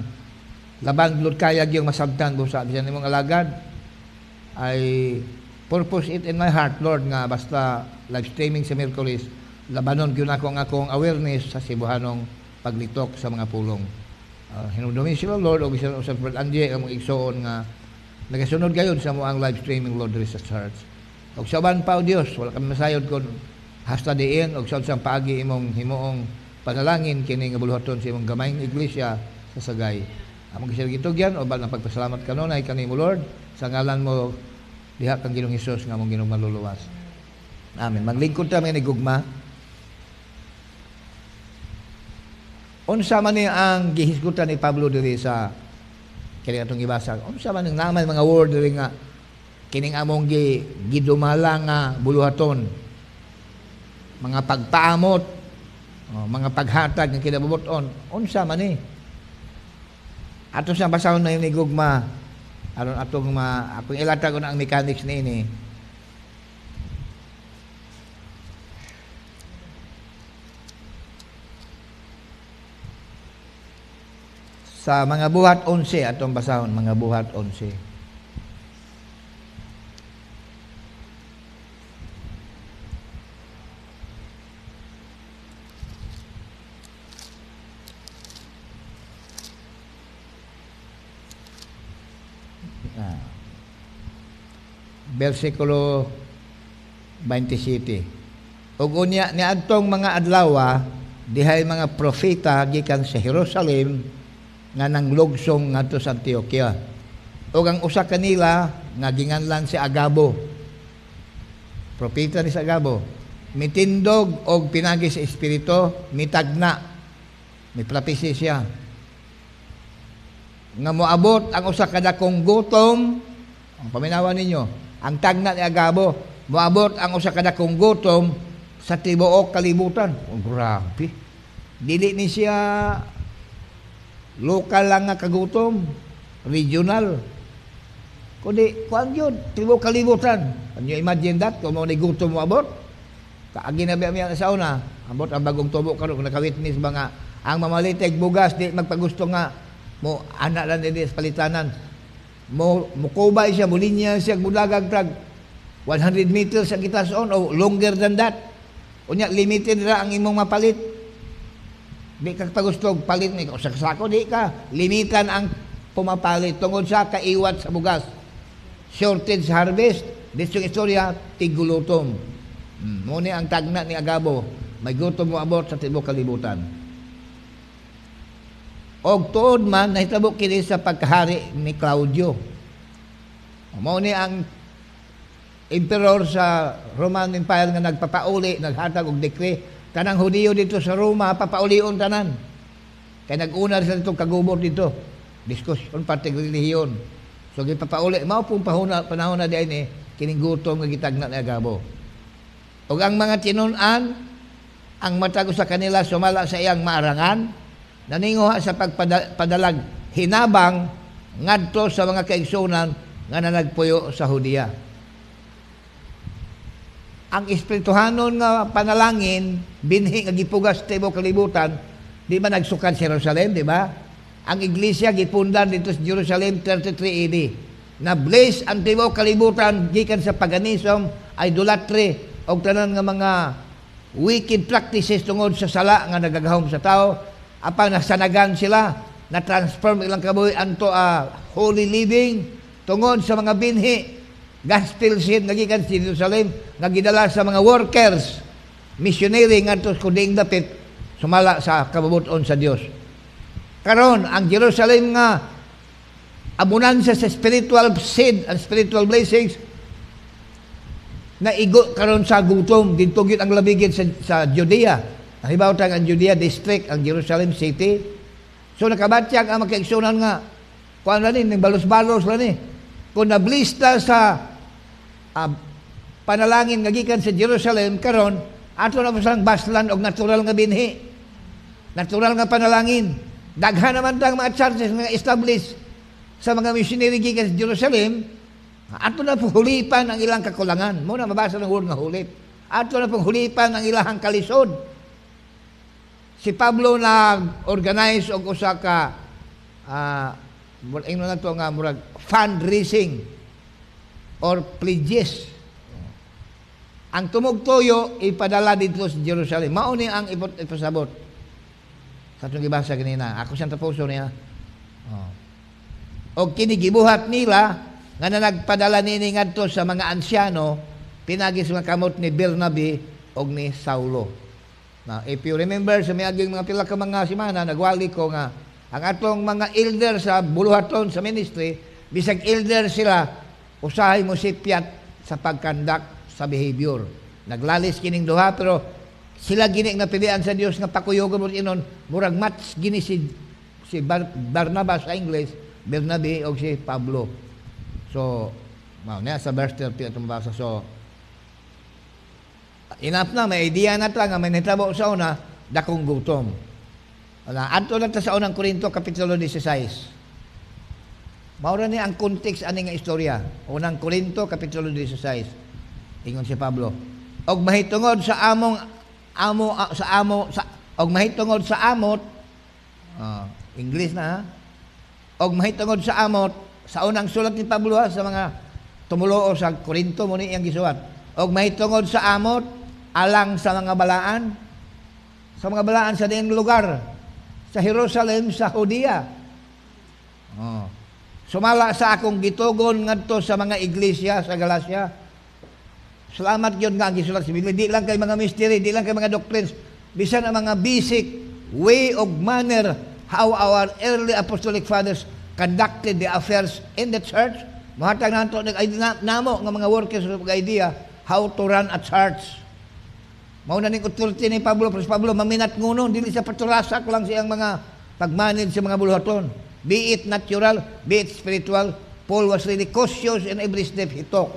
laban Lord kaya gyud masabtan busa bisan imong alagad. I purpose it in my heart Lord nga basta live streaming sa Miyerkules labanon gyud ako ang akong awareness sa Cebuanong paglitok sa mga pulong. Hinumdumi sila Lord og bisan usab Brad Angie among igsoon nga nagasunod gayon sa mo ang live streaming Lord diri sa church. Og saban pa o Dios, wala kami masayod kon hasta diin og sa paagi imong himuong panalangin kini nga buluhaton sa imong gamayng iglesia sa Sagay. Among gisig gitugyan o bal ang pagpasalamat kanunay kanimo Lord sa ngalan mo diha kang Ginoong Hesus nga among Ginoong maluluwas. Amen. Maglingkod ta ni gugma. Unsa man ni ang gihisgutan ni Pablo diri sa kini atong gibasa? Unsa man ang naman mga word diri nga kining among gidumala nga buluhaton, mga pagpaamot, mga paghatag nga kinabubuton, unsa man ni? Ato sa basahon na ni gugma, aron atong akong ilatag ko na ang mechanics niini. Sa mga buhat 11 atong basahon, mga buhat 11. Versikulo 27. Ug unya niadtong mga adlaw dihay mga propeta gikan sa Jerusalem nga nanglugsong ngadto sa Antioquia. Ug ang usa kanila nga ginganlan si Agabo. Propeta ni si Agabo. Mitindog og pinagi sa espiritu, mitagna. May prophecy siya. Nga moabot ang usa ka dakong gutom, ang paminawan ninyo, ang tagna ni Agabo, moabot ang usa ka dakong gutom sa tibuok kalibutan. Oh, grabe. Dili ni siya local lang nga kagutom, regional. Kundi, kuan yun, tibuok kalibutan. Can you imagine that? Kung mo gutom mo abot? Kaagi na biya sa una, abot ang bagong tubo karon kung nakawitness ba nga, ang mamalitig bugas, di magpagusto nga, mo anak lang din sa palitanan. Mukubay siya, mulinya siya, mudagag trag 100 meters ang kitason o longer than that. Unya, limited ra ang imong mapalit. Di ka pagustog palit ni sa sako, di ka limitan ang pumapalit tungod sa kaiwat sa bugas. Shortage harvest, dito yung istorya, tigulutom. Muna ang tagna ni Agabo, may gutom mo abot sa tibok kalibutan. Og tuod man, nahitabo kini sa pagkahari ni Claudio. Muna ang emperor sa Roman Empire nga nagpapauli, naghatag og decree, tanang Hudiyo dito sa Roma, papaulion tanan. Kaya nag-una sa itong kagubot dito. Diskusyon, pati relihiyon. So, gipapauli. Mao pong panahon na diyan kining gutom nga gitagna ni Agabo. O ang mga tinunan, ang matago sa kanila sumala sa iyang maarangan, naninguha sa pagpadalag hinabang ngadto sa mga kaigsunan nga nanagpuyo sa Hudiya. Ang espirituhanon nga panalangin, binhi nga gipugas tibok kalibutan, di ba nagsukat sa Jerusalem, di ba? Ang iglesia gipundan dito sa Jerusalem 33 AD. Na bless ang tibok kalibutan gikan sa paganism, idolatry, o tanan nga mga wicked practices tungod sa sala nga nagagahom sa tao, apang nasanagan sila, na-transform ilang kabuhi anto holy living, tungod sa mga binhi, gospel seed nga gikan sa Jerusalem nga gidala sa mga workers, missionary ngadto sa kuding dapit sumala sa kabubuton sa Dios. Karon ang Jerusalem nga abunansa sa spiritual seed and spiritual blessings na igo karon sa gutom didto gyud ang labigid sa Judea. Halimbawa ang Judea district, ang Jerusalem city. So nakabatyag ang makaigsunan nga kuan ra ni balos-balos ra ni. Kung nablista sa panalangin nga gikan sa Jerusalem karon ato na sang baslan og natural nga binhi. Natural nga panalangin. Daghan naman tang mga churches nga establish sa mga missionary gikan sa Jerusalem. Ato na pong hulipan ang ilang kakulangan. Muna mabasa ng word nga hulip. Ato na pong hulipan ang ilang kalisod. Si Pablo na organize og usa ka ingno na to nga murag fundraising or pledges. Ang tumugtuyo ipadala dito sa Jerusalem. Mao ni ang ipasabot. Sa itong ibasa kanina. Ako siyang tapuso niya. O kinigibuhat nila nga na nagpadala nini ngadto sa mga ansyano pinagi sa mga kamot ni Bernabe og ni Saulo. Now, if you remember sa miaging mga pila ka mga semana nagwali ko nga ang atong mga elder sa buluhaton sa ministry bisag elder sila usahay mo sipyat sa pagkandak sa behavior. Naglalis kining duha pero sila gini nga pilian sa Dios nga pakuyogon mo inon murag match gini si Barnabas sa English, Bernabe og si Pablo. So, sa verse 30 itong basa. So, enough na, may idea na ta nga may nitabo sa una, dakong gutom. Adto na ta sa unang Korinto, Kapitulo 16. Maura ni ang context ani nga istorya. Unang Korinto kapitulo 16. Ingon si Pablo. Og mahitungod sa mahitungod sa amot, English na ha. Og mahitungod sa amot, sa unang sulat ni Pablo ha, sa mga tumulo sa Korinto mo ni iyang gisulat. Og mahitungod sa amot, alang sa mga balaan sa diing lugar, sa Jerusalem, sa Judea. Sumala sa akong gitugon ngadto sa mga iglesia sa Galacia. Salamat yun nga ang gisulat sa Biblia. Di lang kay mga mystery, di lang kay mga doctrines, bisan ang mga basic way of manner how our early apostolic fathers conducted the affairs in the church. Mahatag nanto namo nga mga workers of idea how to run a church. Mauna ning authority ni Pablo, pero Pablo maminat nguno, dili sa paturasak lang siyang mga pagmanid sa mga buluhaton. Be it natural, be it spiritual, Paul was really cautious in every step he took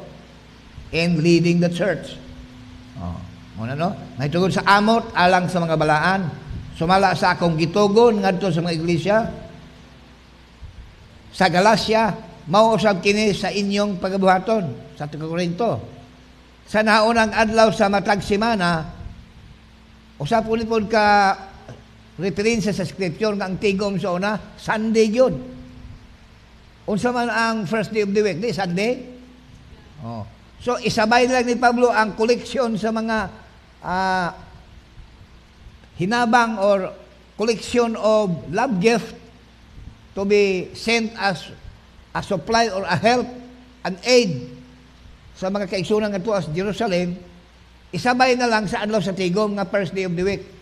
in leading the church. Mauna no? Mahitungod sa amot, alang sa mga balaan, sumala sa akong gitugon ngadto sa mga iglesia, sa Galacia, mauusab kini sa inyong pagabuhaton, sa Korinto. Sa naunang adlaw sa matag semana, usap ulit po ka referensya sa scripture nga ang tigom sa una, Sunday yun. Unsa man ang first day of the week, di Sunday? So, isabay lang ni Pablo ang koleksyon sa mga hinabang or collection of love gift to be sent as a supply or a help, an aid sa mga kaigsunan nga tuas Jerusalem, isabay na lang sa adlaw sa tigom nga first day of the week.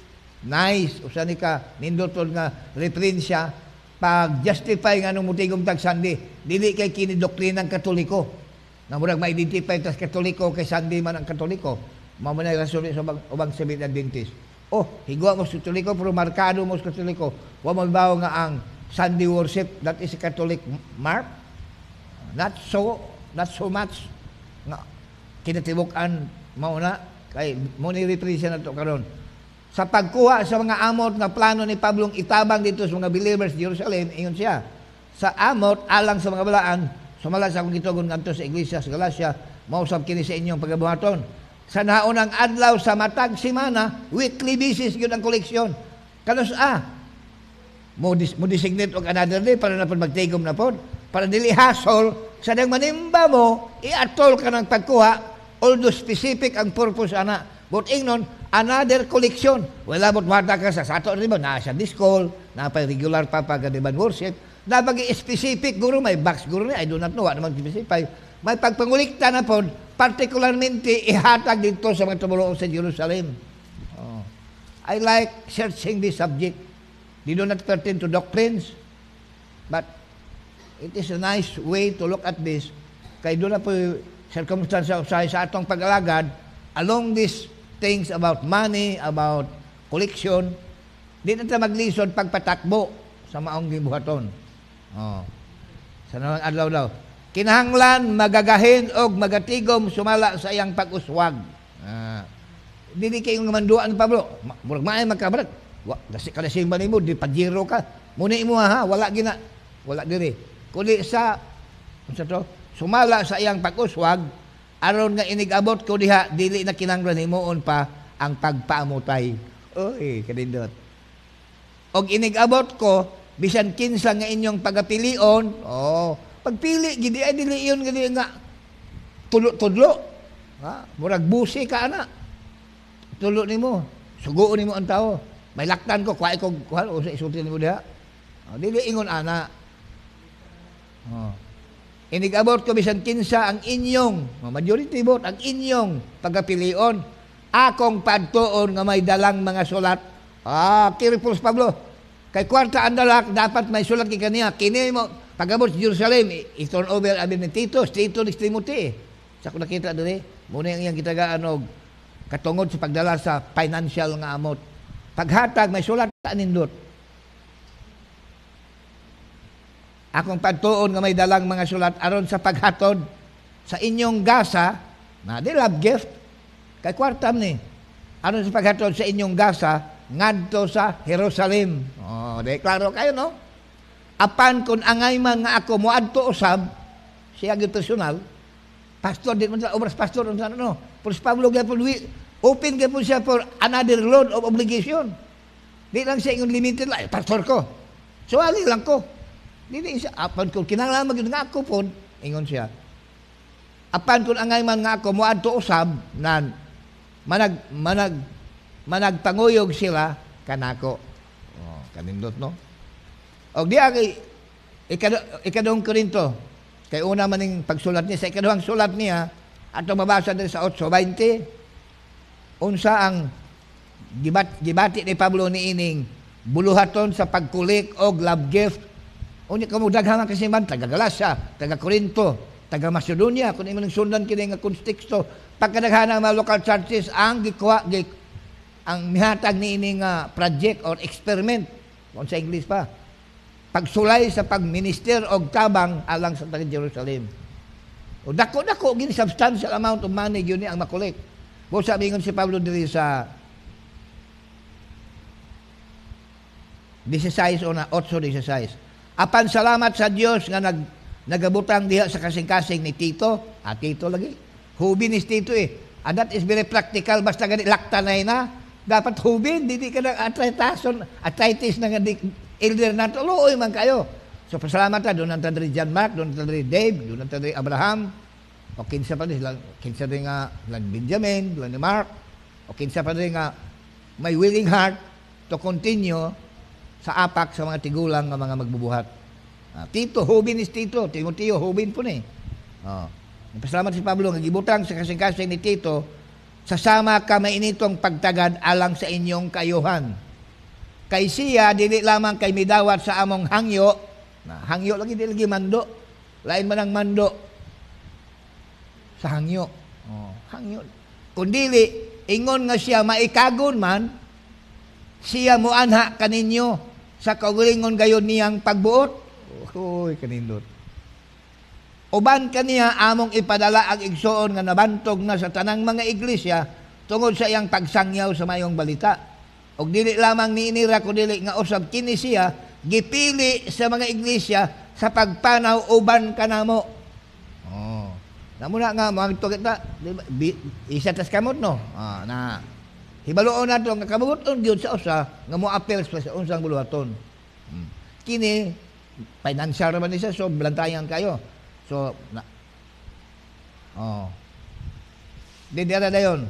Nice. Usa ni ka nindotod nga referensya pag-justify nga nung mutigom tag Sunday. Dili kay kini doktrinang Katoliko. Na murag ma-identify tas Katoliko kay Sunday man ang Katoliko. Mao man rason sa ubang Seventh Adventist. Higwa mo sa Katoliko pero markado mo sa Katoliko. Wa mo bawo nga ang Sunday worship that is a Catholic mark. Not so much nga kinatibuk-an mao na kay mo ni represent nato karon sa pagkuha sa mga amot nga plano ni Pablong itabang dito sa mga believers sa Jerusalem. Ingon siya sa amot alang sa mga balaan, sumala sa akong gitugon ngadto sa iglesia sa Galacia, mausab kini sa inyong pagabuhaton. Sa naunang adlaw sa matag semana, weekly basis gyud ang koleksyon. Kanos mo designate og another day para na magtigom na pod, para dili hasol sa dang manimba mo iatol ka ng pagkuha, although specific ang purpose ana. But ingnon another collection. Wala bot mata ka sa sato rin ba na sa discol, na pa regular papagadiban worship, na pag specific guro may box guro ni I do not know what naman specify. May pagpangulikta na pod particularmente ihatag dito sa mga tumuluong sa Jerusalem. I like searching this subject. They do not pertain to doctrines, but it is a nice way to look at this. Kay doon na po circumstance sa atong pag-alagad along these things about money, about collection. Di na tayo maglisod pagpatakbo sa maong gibuhaton. Sa nalang adlaw daw. Kinahanglan magagahin og magatigom sumala sa iyang pag-uswag. Dili kayo nga manduan Pablo. Murag maay magkabarat. Kalasing ba nimo di pajiro ka. Muni mo wala gina. Wala diri. Kundi sa sumala sa iyang pag-uswag aron nga inigabot ko diha dili na kinahanglan himuon pa ang pagpaamutay. Oy, kadindot. Og inigabot ko bisan kinsa nga inyong pagapilion, pagpili gidi ay dili iyon gidi nga tudlo. Murag busi ka ana. Tulo nimo, suguon nimo ang tao. May laktan ko, kuha ko sa isulti nimo diha. Dili ingon ana. Inigabot ko bisan kinsa ang inyong, majority vote, ang inyong pagapilion. Akong padtuon nga may dalang mga sulat. Kiripos Pablo. Kay kwarta ang dalak, dapat may sulat kaniya. Kini mo, pagabot sa Jerusalem, i-turn over abin ni Tito ni Timothy. Sa kung nakita doon muna yung iyang kitagaan og katungod sa pagdala sa financial nga amot. Paghatag, may sulat ka nindot. Akong pagtuon nga may dalang mga sulat aron sa paghatod sa inyong gasa, na di love gift, kay kwartam ni, aron sa paghatod sa inyong gasa, ngadto sa Jerusalem. Di klaro kayo, no? apan kung angay man nga ako moadto usab, siya gyud personal, pastor din man obras pastor unsa no. Pero si Pablo gyapon open gyapon siya for another load of obligation. Di lang siya ingon limited lang, pastor ko. Suwali lang ko. Dili siya apan kung kinahanglan magyud nga ako pod, ingon siya. Apan kung angay man nga ako moadto usab nan managpanguyog sila kanako. Oh, kanindot no. Og di ay ikadong Korinto kay una man ning pagsulat niya sa ikaduhang sulat niya ato mabasa din sa 8:20 unsa ang gibati ni Pablo niining buluhaton sa pagkulik og love gift. Unya kamo daghang kasiman taga Galacia, taga Korinto, taga Macedonia kun imong sundan kini nga konteksto pagkadaghanang mga local churches ang ang mihatag niining project or experiment kung sa English pa pagsulay sa pagminister og tabang alang sa taga Jerusalem. O dako gini substantial amount of money gyud ni ang makolek. Mo sabi ngon si Pablo diri sa 16 o na 8:16. Apan salamat sa Dios nga nagabutang diha sa kasing-kasing ni Tito. Tito lagi. Hubin is Tito And that is very practical. Basta gani lakta na. Dapat hubin. Didi ka ng arthritis na nga elder na tuloy man kayo. So pasalamat na. Doon ang tadri John Mark, doon ang tadri Dave, doon ang tadri Abraham. O kinsa pa rin, kinsa rin nga Benjamin, doon ni Mark. O kinsa pa rin nga may willing heart to continue sa apak sa mga tigulang ng mga magbubuhat. Tito, hubin is Tito. Timoteo, hubin po ni. Pasalamat si Pablo, nagibutang sa kasing-kasing ni Tito, sasama ka mainitong pagtagad alang sa inyong kayuhan. Kay siya, dili lamang kay midawat sa among hangyo. Hangyo lagi, dili lagi mando. Lain man ang mando sa hangyo. Hangyo. Kung dili, ingon nga siya maikagon man, siya muanha kaninyo sa kaugalingon gayon niyang pagbuot. Uy, kanindot. Uban kaniya among ipadala ang igsoon nga nabantog na sa tanang mga iglesia tungod sa iyang pagsangyaw sa mayong balita. Og dili lamang niinira ko dili nga usab kini siya gipili sa mga iglesia sa pagpanaw uban kanamo. Namo na nga mga kita isa tas kamot no. Na hibaloon nato nga kabuton gyud sa usa nga mo-appeal sa unsang buluhaton. Kini financial man siya so blantayan kayo. So didira dayon.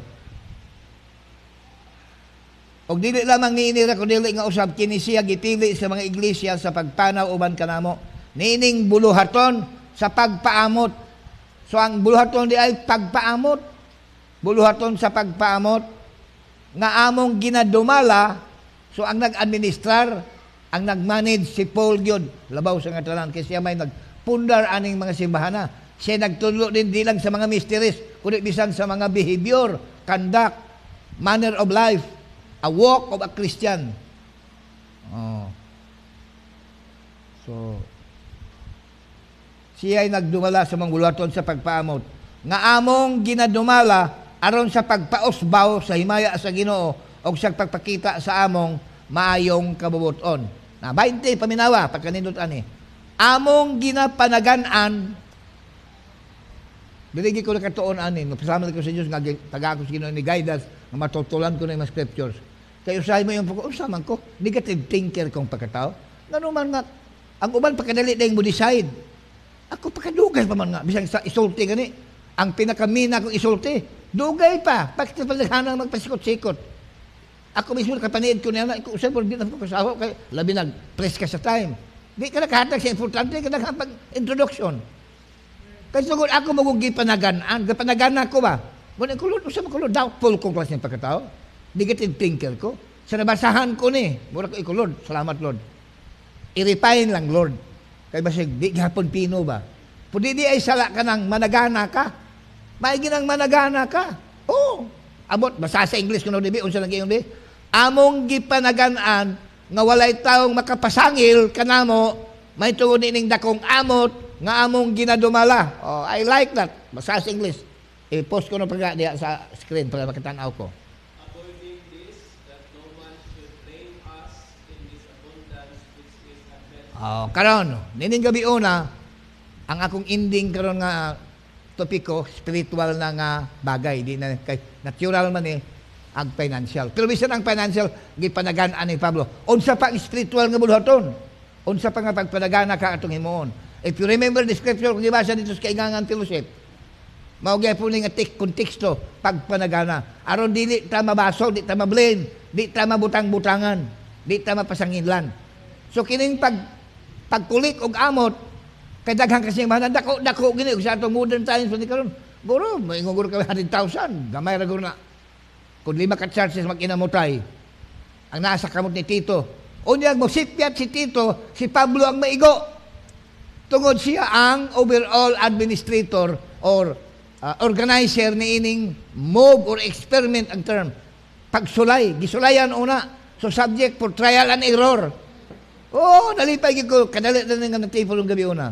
Og dili lamang niinira ko dili nga usab kini siya gipili sa mga iglesia sa pagpanaw uban kanamo. Niining buluhaton sa pagpaamot. So ang buluhaton di ay pagpaamot. Buluhaton sa pagpaamot nga among ginadumala. So ang nag-administrar, ang nag-manage si Paul gyud labaw sa nga tanan kay siya may nagpundar aning mga simbahana. Siya nagtudlo din di lang sa mga mysteries kundi bisan sa mga behavior, conduct, manner of life, a walk of a Christian. So siya ay nagdumala sa mga buluhaton sa pagpaamot nga among ginadumala aron sa pagpausbaw sa himaya sa Ginoo o sa pagpakita sa among maayong kabubuton. Na 20 paminawa pagkanindot ani. Among ginapanagan-an biligi ko na katuon ani, pasalamat ko sa Dios nga taga ko sa Ginoo ni guidance nga matutulan ko na yung scriptures. Kay usahay mo yung unsa man ko, negative thinker kong pagkatao. Ngano man nga ang uban pagkadali dayong mo decide. Ako pagkadugay pa man nga bisang sa isulti gani. Ang pinakamina kong isulti, dugay pa. Bakit palaghanang magpasikot-sikot. Ako mismo kapaniid ko niya na, usay po, di na po kasawa, kay labi nag-press ka sa time. Di ka nakahatag sa importante, ka nakapag-introduction. Kasi sugod ako magugi panaganaan, kapanagan ako ba? Kung kulod, usay makulod, doubtful kong klase ng pagkatao. Negative thinker ko. Sa nabasahan ko ni, mura ko ikulod, salamat Lord. I-refine lang Lord. Kaya basig, di hapon pino ba? Pwede di ay sala ka ng managana ka. May ginang managana ka. Abot, basa sa English kuno dibi, unsa lagi yung di? Among gipanagan-an, nga walay taong makapasangil kanamo, may tungod ning dakong amot, nga among ginadumala. I like that. Basa sa English. I-post ko na pagka diya sa screen para makatanaw ko. Avoiding this, that no man should blame us in this abundance which is advantage. Karon, nining gabi una, ang akong ending karon nga topiko, spiritual na nga bagay, di na kay natural man ang financial. Pero bisan ang financial, gipanagan-an ni Pablo. Unsa pa ang spiritual nga bulhaton? Unsa pa nga pagpanagana ka atong himuon? If you remember the scripture, kung ibasa dito sa Kaingangan Fellowship, maugay po nga konteksto, pagpanagana. Aron dili ta mabaso, di ta mablame, di ta mabutang-butangan, di ta mapasanginlan. So kining pagkulik og amot, kay daghan kasi mga dako gini sa atong modern times pati karon. Guro, moingon guro ka 100,000, gamay ra guro na. Kung 5 ka churches mag-inamutay, ang nasa kamot ni Tito. Unyag mo sipyat si Tito, si Pablo ang maigo. Tungod siya ang overall administrator or organizer ni ining move or experiment ang term. Pagsulay, gisulayan una. So subject for trial and error. Nalipay ko, kadali na nga natipol ng gabi una.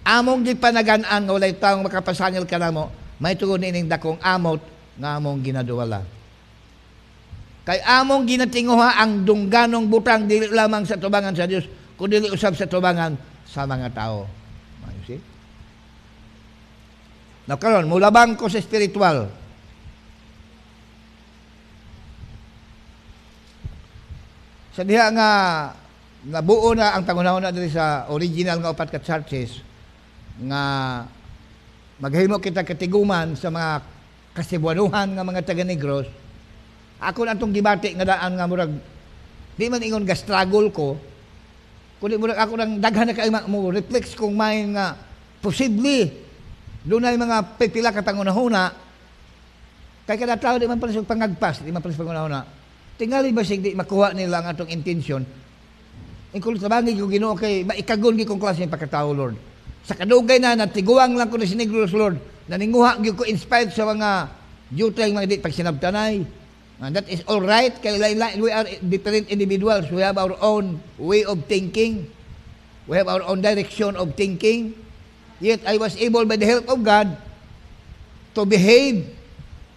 Among gipanagan-an, walay taong makapasangil ka na mo, may tugon ining dakong amot, nga among ginaduwala. Kay among ginatinguha ang dungganong butang, dili lamang sa tubangan sa Diyos, kundi usab sa tubangan sa mga tao. You see? Now, karon, mulabang ko sa spiritual. Sa diha nga nabuo na ang pangunahon na diri sa original nga 4 ka churches nga maghimo kita katiguman sa mga kasibuanuhan nga mga taga-Negros. Ako na itong gibati nga daan nga murag di man ingon ga struggle ko, kundi murag ako nang daghan na kayo mo reflex kong mind nga posible doon ay mga pipila ka pangunahuna kay kada tao di man pala siya pangagpas, di man pala siya pangunahuna. Tingali ba siya di makuha nila ang atong intensyon? Kung sabangi ko Ginoo kay maikagon gi kong klase ng pagkatao, Lord. Sa kadugay na natiguang lang ko na sinigros, Lord. Naninguha gi ko inspired sa mga jutay mga di pagsinabtanay. And that is all right. Kay we are different individuals. We have our own way of thinking. We have our own direction of thinking. Yet I was able by the help of God to behave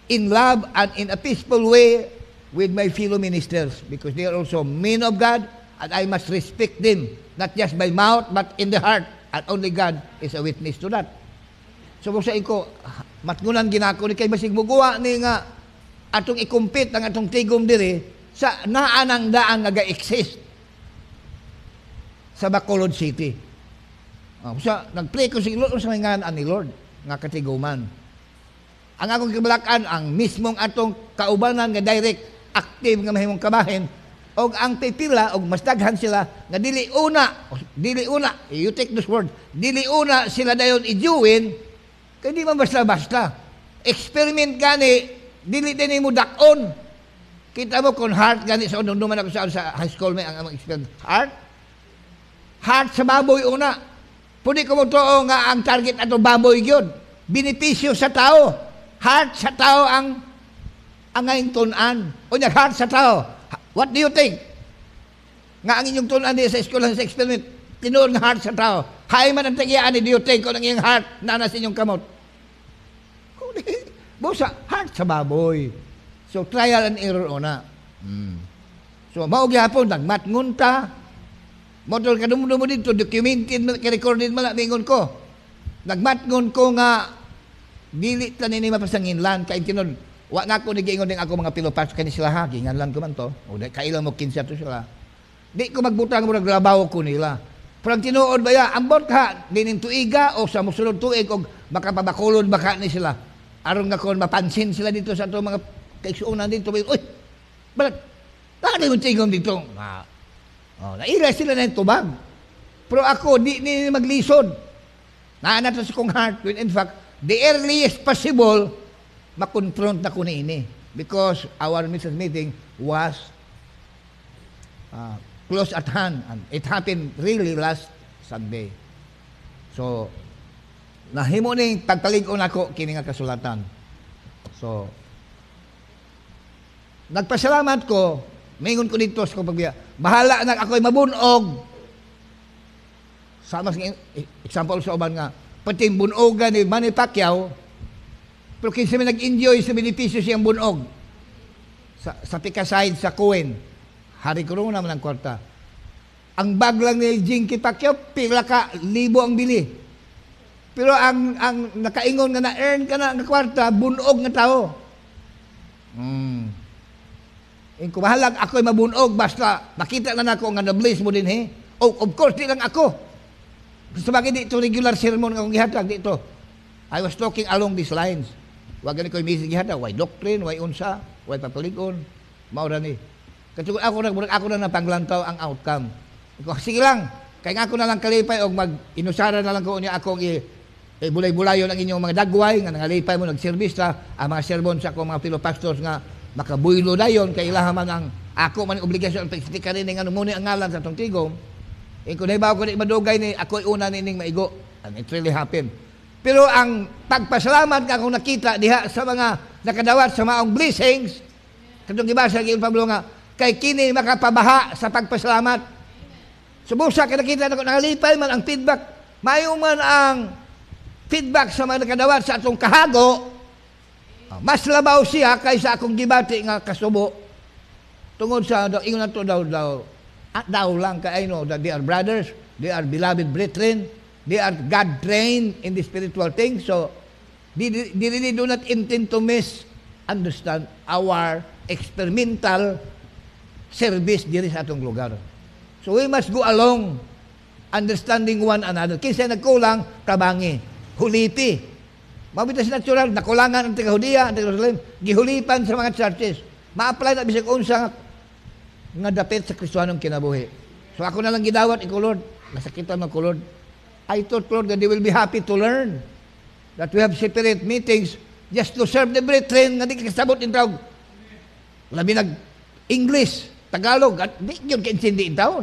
in love and in a peaceful way with my fellow ministers because they are also men of God and I must respect them not just by mouth but in the heart and only God is a witness to that. So kung sa ko matngunan ginako ni kay basig muguwa ni nga atong ikumpit ang atong tigom diri sa naanang daan nga ga-exist sa Bacolod City. Sa nagpray ko si Lord sa ngan ani Lord nga katiguman. Ang akong kibalakan ang mismong atong kaubanan nga direct active nga mahimong kabahin og ang pipila og mas daghan sila nga dili una you take this word dili una sila dayon ijuwin kay di man basta experiment gani dili din mo dakon kita mo kon heart gani sa unduman ako sa high school may ang experiment heart sa baboy una pudi ko mo tuo nga ang target ato baboy gyud benepisyo sa tao heart sa tao ang ngayon tunan. O niya, heart sa tao. What do you think? Nga ang inyong tunan niya sa eskwelahan sa experiment, tinuon nga heart sa tao. Hay man ang tagiaan ni do you think kung ang iyong heart na nasa inyong kamot? Busa, heart sa baboy. So, trial and error una. So, maugli hapon, nagmatngon ta. Motor ka dumudumo dito, documented, recorded mo na, mingon ko. Nagmatngon ko nga, dili tanin ni mapasanginlan, kaya tinod, wa na ako nagiingon din ako mga pilopas kani sila ha, gingan lang ko man to. O kailan mo 15 to sila. Di ko magbutang mo naglabaw ko nila. Pero ang tinuod ba ya, ambot ka dinin tuiga o sa musulod tuig o baka pabakulod baka ni sila. Aron nga kon mapansin sila dito sa ato mga kaigsuonan dito. Uy, balat, bakit mo tingom dito? Naila sila na yung tubag. Pero ako, di maglisod. Naanat sa kong heart. When in fact, the earliest possible, makonfront na ko na ini because our mission meeting was close at hand and it happened really last Sunday. So nahimo ning pagpalig-on ako kini nga kasulatan. So nagpasalamat ko, mingon ko dito sa pagbiya. Bahala na ako'y mabunog. Sama example sa uban nga pati bunogan ni Manny Pacquiao. Pero kinsa may nag-enjoy sa benepisyo siyang bunog sa pikaside sa Cohen. Hari Corona man ang kwarta. Ang bag lang ni Jinky Pacquiao, pila ka libo ang bili. Pero ang nakaingon nga na-earn ka na ng kwarta, bunog nga tao. Kumahalag ako'y mabunog, basta makita na nako nga na-bless mo din, he. Of course, di lang ako. Sa bagay dito, regular sermon nga akong gihatag dito. I was talking along these lines. Wag gani ko'y message gihatag, why doctrine, why unsa, why papaligon, maura ni. Kasi ako na napanglantaw ang outcome. Sige lang, kaya ako na lang kalipay o mag-inusara na lang ko niya akong bulay-bulayon ang inyong mga dagway, nga nangalipay mo, nag-service ta, ang mga sermon sa akong mga pastors nga makabuylo na yun, kaya ilahaman ang ako man obligasyon, pag-istika rin nga muna ang ngalan sa itong tigom, kung naibaw ko na madugay ni ako'y una nining maigo, and it really happened. Pero ang pagpasalamat nga akong nakita diha sa mga nakadawat sa maong blessings, katong gibasa kay Pablo nga, kay kini makapabaha sa pagpasalamat. Subusa kay nakita nako nangalipay man ang feedback, mayo man ang feedback sa mga nakadawat sa atong kahago, mas labaw siya kaysa akong gibati nga kasubo. Tungod sa ingon nato daw lang kay I know that they are brothers, they are beloved brethren, they are God trained in the spiritual things, so they really do not intend to misunderstand our experimental service diri sa atong lugar. So we must go along understanding one another. Kinsa nagkulang, kabangi, hulipi. Mabitas natural, nakulangan ang taga-Hudiya, ang taga-Jerusalem, gihulipan sa mga churches. Ma-apply na bisag unsa nga dapit sa Kristiyanong kinabuhi. So ako na lang gidawat, ikaw Lord, nasakitan ng Lord. I thought, Lord, that they will be happy to learn that we have separate meetings just to serve the brethren nga di kasabot in tawag. Labi nag-English, Tagalog, at di yun kaintindi in taon.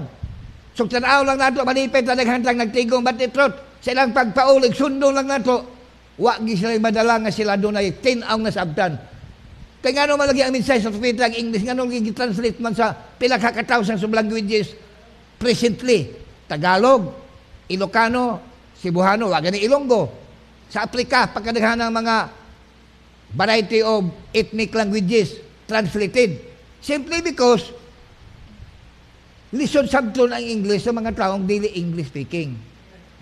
So tanaw lang nato, malipit na naghantang nagtigong, but the truth, silang pagpaulig, sundo lang nato, wag sila madala nga sila doon ay 10 ang nasabtan. Kaya nga naman lagi ang mensahe sa Pilipinas, English, nga naman i-translate man sa pila kakatawsan sa languages presently. Tagalog, Ilocano, Cebuano, wag ni Ilonggo. Sa Africa, pagkadaghan ng mga variety of ethnic languages translated. Simply because listen sabton ang English sa mga taong dili English speaking.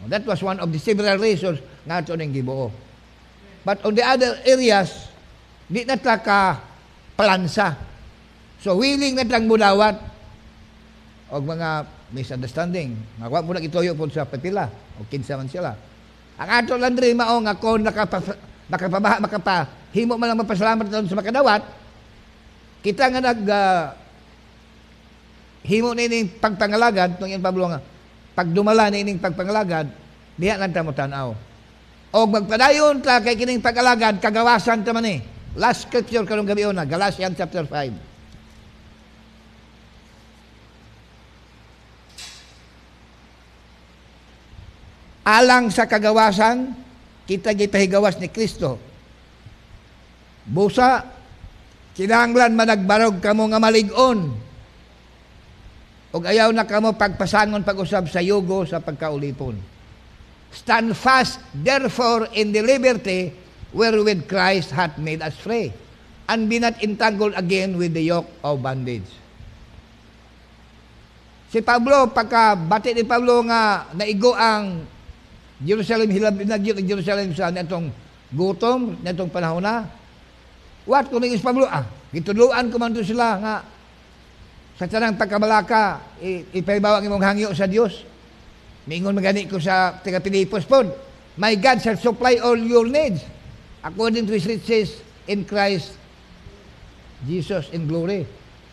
That was one of the several reasons nga ito nang gibuo. But on the other areas, di na ta ka plansa. So willing na tang mudawat og mga misunderstanding. Nga mo na itoyo po sa papila o kinsa man sila. Ang ato lang rin mao nga kon makapahimo man lang mapasalamat sa makadawat, kita nga himo nining pagpangalagad tong Pablo nga pagdumala nining pagpangalagad diha lang ta mo tan-aw. Og magpadayon ta kay kining pagalagad kagawasan ta man ni. Last scripture karong gabi na Galatians chapter 5. Alang sa kagawasan kita gipahigawas ni Kristo. Busa kinahanglan managbarog kamo nga malig-on. Og ayaw na kamo pagpasangon pag-usab sa yugo sa pagkaulipon. Stand fast therefore in the liberty wherewith Christ hath made us free, and be not entangled again with the yoke of bondage. Si Pablo, pagkabati ni Pablo nga naigo ang Jerusalem, hinagyo ng Jerusalem sa netong gutom, netong panahon na. What kung naging si Pablo? Gituluan ko man doon sila nga sa tanang pagkabalaka, ipaibaw ang imong hangyo sa Dios. Mingon magani ko sa taga Pilipos pod. My God shall supply all your needs according to His riches in Christ Jesus in glory.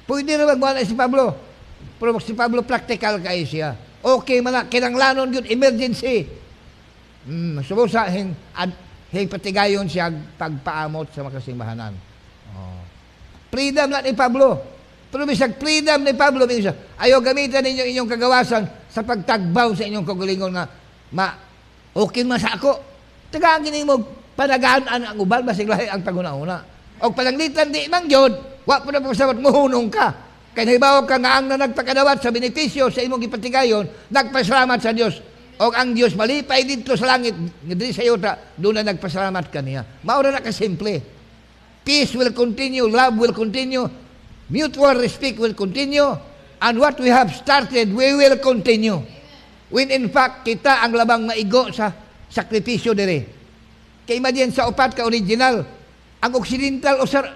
Pwede na magmana si Pablo. Pero si Pablo practical kayo siya. Okay man na, kinanglanon yun, emergency. So sa hing patigayon siya pagpaamot sa makasimbahanan. Freedom na ni Pablo. Pero bisag freedom ni Pablo, siya, ayaw gamitan ninyo inyong kagawasan sa pagtagbaw sa inyong kagalingon nga okay man sa ako. Tagagin mo panagaan ang ubal, masiglahi ang paguna-una. O palanglitan di mang yun, wak po na pagsabat, muhunong ka. Kaya nahibaw ka nga ang nagpakadawat sa benepisyo sa imong ipatigayon, nagpasalamat sa Diyos. O ang Diyos malipay dito sa langit, hindi sa iyo, doon na nagpasalamat ka niya. Maura na kasimple. Peace will continue, love will continue, mutual respect will continue, And what we have started, we will continue. When in fact, kita ang labang maigo sa sakripisyo dire. Kay imagine sa upat ka original, ang Occidental usar,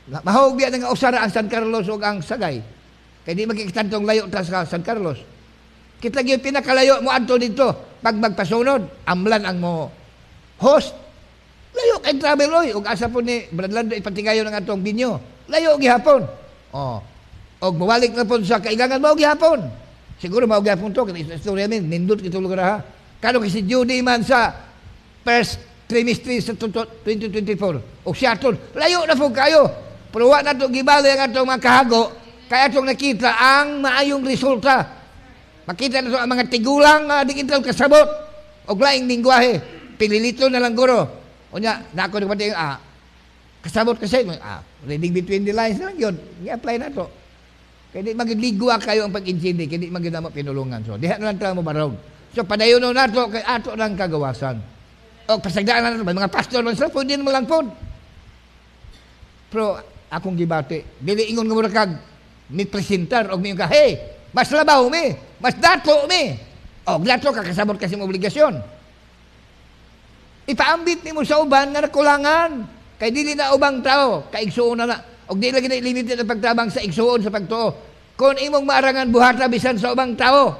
mahawag biya nga usara ang San Carlos o ang Sagay. Kaya di magkikitantong layo ta sa San Carlos. Kita gyud pinakalayo mo adto dito, pag magpasunod, amlan ang mo host. Layo kay travel oy, ug asa po ni Bradlando ipatigayon ang atong binyo. Layo gihapon. Oh. Og mawalik na po sa kailangan mo gihapon. Siguro mao gihapon to kay istorya min nindot kitong lugar ha. Kano si Judy man sa first trimester sa 2024. O siya aton, layo na po kayo. Pero wa na to gibali ang atong mga kahago, kaya atong nakita ang maayong resulta. Makita na to ang mga tigulang digital kasabot og laing lingwahe. Pililito na lang guro. Unya, nako nagpati kasabot kasi reading between the lines na lang yun. I-apply na to. Kaya di magligwa kayo ang pag-intindi, kaya di magdamo pinulungan. So, diha na lang tayo mo barog. So, padayon na to, kay ato lang kagawasan. O, pasagdaan na nato, mga pastor lang sila, pwede mo lang po. Pero, akong gibati, dili ingon nga mura kag, may presentar, o may ka, hey, mas labaw mi, mas dato mi. O, dato ka, kasabot kasi mong obligasyon. Ipaambit ni mo sa uban nga nakulangan. Kay dili na ubang tao, kaigsuon na. Og di lagi na limited ang pagtabang sa igsuon sa pagtuo. Kung imong maarangan buhata bisan sa ubang tao,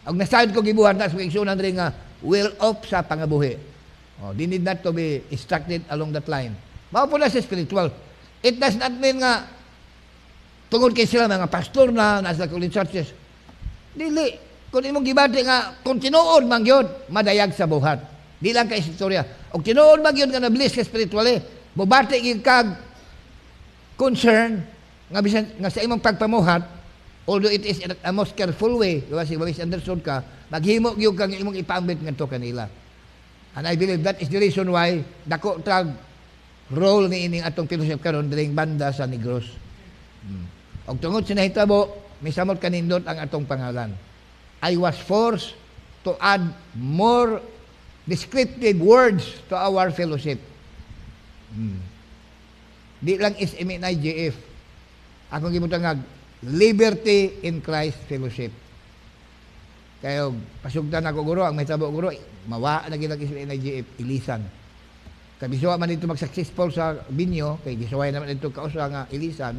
og nasayod ko gibuhat na sa igsuon rin nga will of sa pangabuhi. Oh, they need not to be instructed along that line. Mao po na sa spiritual. It does not mean nga tungod kay sila mga pastor na nasa college churches. Dili. Kung imong gibati nga kung tinuod man gyud madayag sa buhat. Di lang kay istorya. Og tinuod man gyud nga na-bless ka spiritually, mubati gyud kag concern nga bisan nga sa imong pagpamuhat, although it is a most careful way, kasi wais understood ka, maghimo gyud kang imong ipaambit ngadto kanila. And I believe that is the reason why dako tag role ni ining atong fellowship karon diring banda sa Negros. Og tungod sa nahitabo, misamot kanindot ang atong pangalan. I was forced to add more descriptive words to our fellowship. Di lang SME na IGF. Akong gimutangag, Liberty in Christ Fellowship. Kaya pasugdan ako guro, ang may tabo guro, mawa na gilang SME na IGF, ilisan. Kaya bisuwa man ito mag-successful sa binyo, kaya bisuwa naman ito kausa nga ilisan,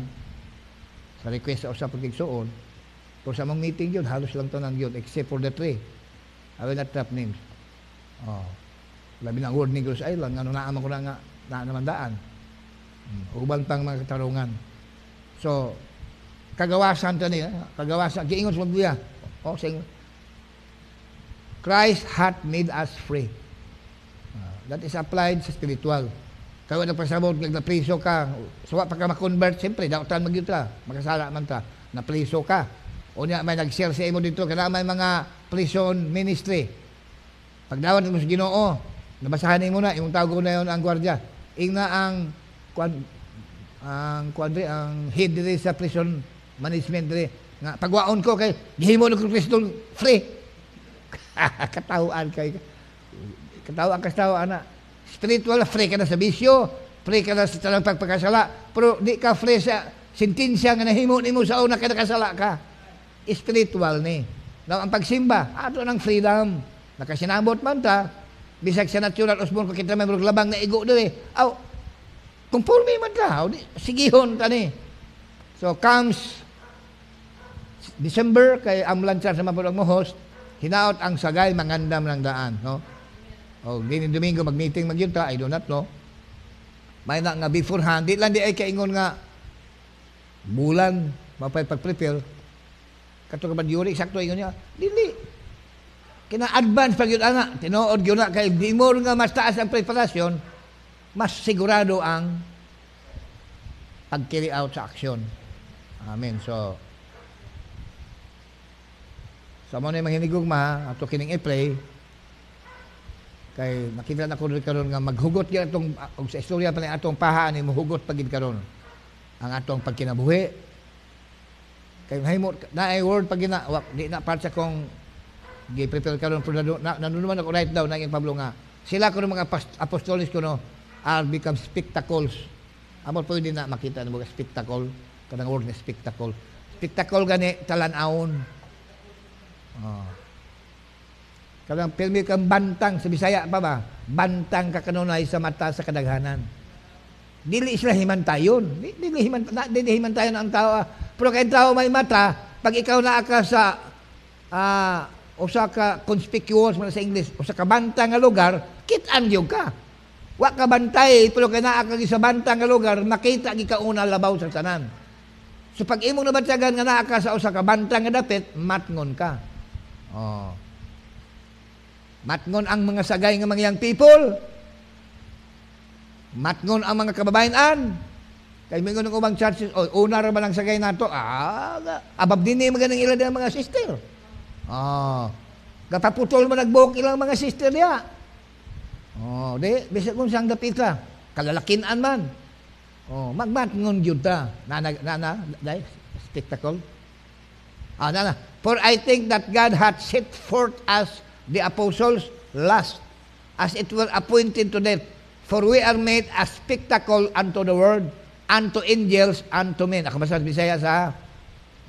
sa request sa usap pagkigsuon. Pero sa mong meeting yun, halos lang to nang yun, except for the three. I will not drop names. Oh. Labi ng word Negros Island, ano naaman ko na nga, naamandaan. Ubang pang mga katarungan. So, kagawasan ito niya. Kagawasan. Giingon sa magbuya. O, sayang, Christ hath made us free. That is applied sa spiritual. Kaya nagpasabot, nagnapriso ka. So, pagka makonvert, siyempre, daotan mag-yun ta. Magkasala man ta. Napriso ka. O niya, may nag-share sa imo dito. Kaya may mga prison ministry. Pagdawat mo sa Ginoo, nabasahan mo na, yung tawag ko na yun ang gwardiya. Ingna ang head dire sa prison management dire nga pagwaon ko kay gihimo ko Kristo free. Katawaan ana. Spiritual free ka na sa bisyo, free ka na sa talang pagpakasala, pero di ka free sa sentensya nga nahimo nimo sa una kay nakasala ka. Spiritual ni. Now ang pagsimba ato ng freedom. Nakasinabot man ta bisag sa natural osmon ko kita may labang na igo dire. Aw conforme man ta, sigihon ta ni. So comes December kay amlan sa mapulog mo host, hinaot ang Sagay mangandam ng daan, no? O dini Domingo mag-meeting magyud ta, I do not know. May na nga beforehand, di lang di ay kaingon nga bulan mapay pag-prepare. Kato ka ba yuri sakto ingon niya? Dili. Kina advance pag yun ana, tinuod gyud na kay di mo nga mas taas ang preparasyon, mas sigurado ang pag-carry out sa aksyon. Amen. So mo na yung mahinigugma, ato kining i-pray, kay nakita na ko rin karon nga maghugot yan atong, sa istorya pa na atong pahaan, mahugot pagid karon ang atong pagkinabuhi. Kay na ay word pag di na part sa kong gi-prepare karon, pero nanunuman ako right down, naging Pablo nga, sila ko mga apostolis ko no, are become spectacles. Amor pwede na makita ng mga spectacle, kanang word na spectacle. spectacle gani talan-awon. Oh. Kadang pilmi kang bantang sa Bisaya pa ba? Bantang ka kanunay sa mata sa kadaghanan. Dili sila himantayon. Dili himantayon ang tao. Pero kay tao may mata, pag ikaw naa ka sa usa ka conspicuous man sa English, usa ka bantang nga lugar, kit-an gyud ka. Wa ka bantay, pero kay naa ka sa bantang nga lugar, makita gi ka una labaw sa tanan. So pag imong nabatyagan nga naa ka sa usa ka bantang nga dapit, matngon ka. Oh. Matngon ang mga sagay nga mga young people. Matngon ang mga kababayan. Kay mingon ng ubang churches, una ra ba lang sagay nato? Abab din ni maganing ila ng mga sister. Gapaputol mo nagbuhok ilang mga sister niya. Di, bisag kung siyang dapita, kalalakinan man. Magmatngon gyud ta. Dai, spectacle. For I think that God hath set forth us the apostles last, as it were appointed to death. For we are made a spectacle unto the world, unto angels, unto men. Ako basa Bisaya sa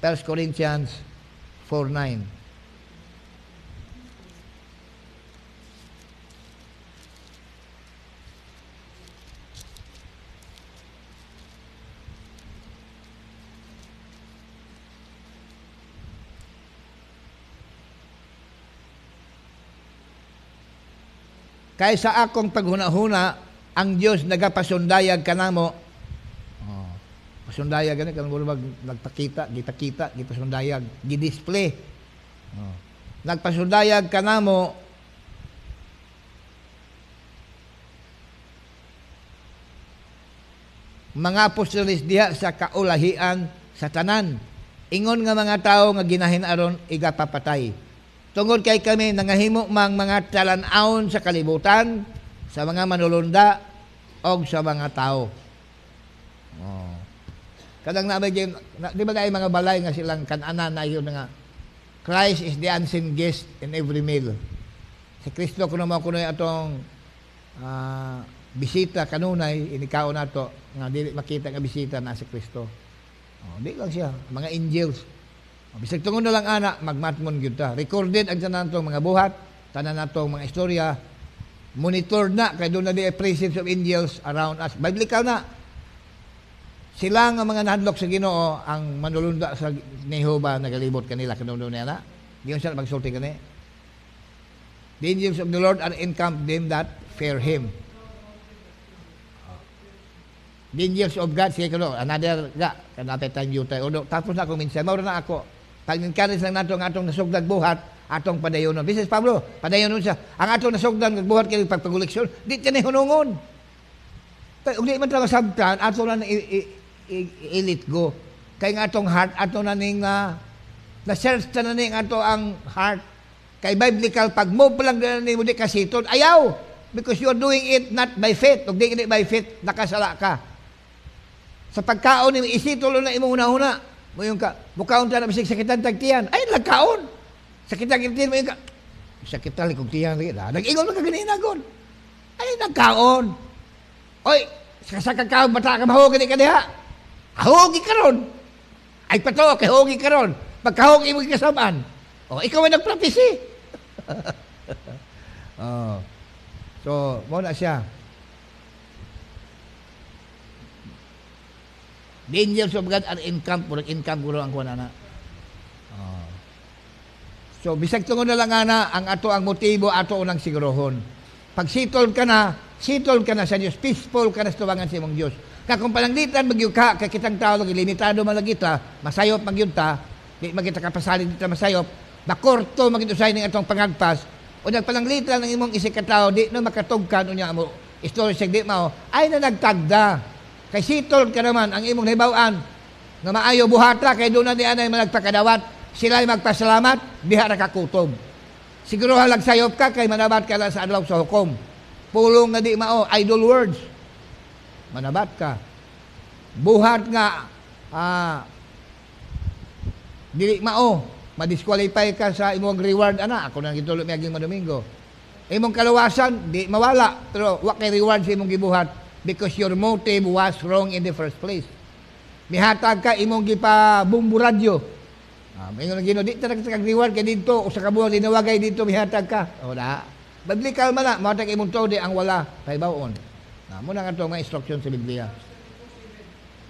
1 Corinthians 4:9. Kaysa akong paghuna-huna, ang Diyos nagapasundayag kanamo. Pasundayag gani kanang nagpakita, gipakita, gipasundayag, gi-display. Nagpasundayag kanamo mga apostoles diha sa kaulahian sa tanan. Ingon nga mga tao nga ginahin aron igapapatay. Tungod kay kami nangahimo mang mga talan-awon sa kalibutan, sa mga manulunda, o sa mga tao. Kadang nabay di ba kayo mga balay nga silang kananan na yun nga, Christ is the unseen guest in every meal. Si Kristo kuno atong bisita kanunay, inikao na to, nga dili makita nga bisita na si Kristo. Di lang siya, mga angels. Bisag tungod na lang ana, magmatmon gyud ta. Recorded ang tanan natong mga buhat, tanan natong mga istorya, monitored na, kay doon na di presence of angels around us. Biblical na. Sila nga mga nahadlok sa Ginoo, ang manulunda sa Jehovah nagalibot kanila kanunod niya na. Diyon siya magsulti kani. The angels of the Lord are encamped them that fear Him. The angels of God, sige kuno, another kanapit time you tayo. Tapos na akong minsan, maura na ako. Pag-encourage lang nato ang atong nasugdag buhat, atong padayonon. Bisis Pablo, padayonon siya. Ang atong nasugdag buhat kay pagpaguleksyon, di tinay hunungon. Ug di man ta masabtan, atong na i-let go. Kay nga atong heart, atong na ning na-search na ning ato ang heart. Kay biblical, pag move pa lang na ni mo di kasiton, ayaw. Because you are doing it not by faith. Ug di by faith, nakasala ka. Sa pagkaon ni isitol na imong una-una. Moyong ka, bukaon ta na bisig sakitan tagtiyan. Ay, nagkaon. Sakitan tagtiyan mo yung ka. Sakitan likog tiyan. Nag-ingon mo ka ganinagon. Ay, nagkaon. Oy, sa kakaon, bata ka mahugi ka diha. Hahugi ka ron. Ay, pato, kay hugi ka ron. Pagkahugi mo kasamaan. Ikaw ay nagprophecy. So, muna siya. The angels of God are in camp, guro ang kunana. So, bisag tungod na lang ana, ang ato ang motibo, ato unang sigurohon. Pag sitol ka na sa Diyos, peaceful ka na sa tuwangan sa imong Diyos. Kung palanglitan, magyug ka, kay kitang tao, limitado man lagi ta, masayop magyud ta, di magita kapasalin dito masayop, makorto magitusay ng atong pangagpas, o nagpalanglitan ng imong isik ka tao, di na makatugkan, o niya mo, istorya siya di mao, ay na nagtagda. Kay sitol ka naman ang imong nahibawaan nga maayo buhata kay doon na di anay managpakadawat sila ay magpasalamat diha ra kakutob. Siguro halag sayop ka kay manabat ka lang sa adlaw sa hukom. Pulong nga di mao idle words. Manabat ka. Buhat nga dili mao madisqualify ka sa imong reward ana. Ako nang gitulo miaging Domingo. Imong kalawasan di mawala pero wa kay reward sa imong gibuhat. Because your motive was wrong in the first place. mihatag ka imong gipa bumbu radyo. Ingon Ginoo di ta kag reward kay dito usa ka buwan linawagay dito mihatag ka. O da. Biblikal man na mao ta imong tuo di ang wala kay bawon. Mo na nga to mga instruction sa Biblia.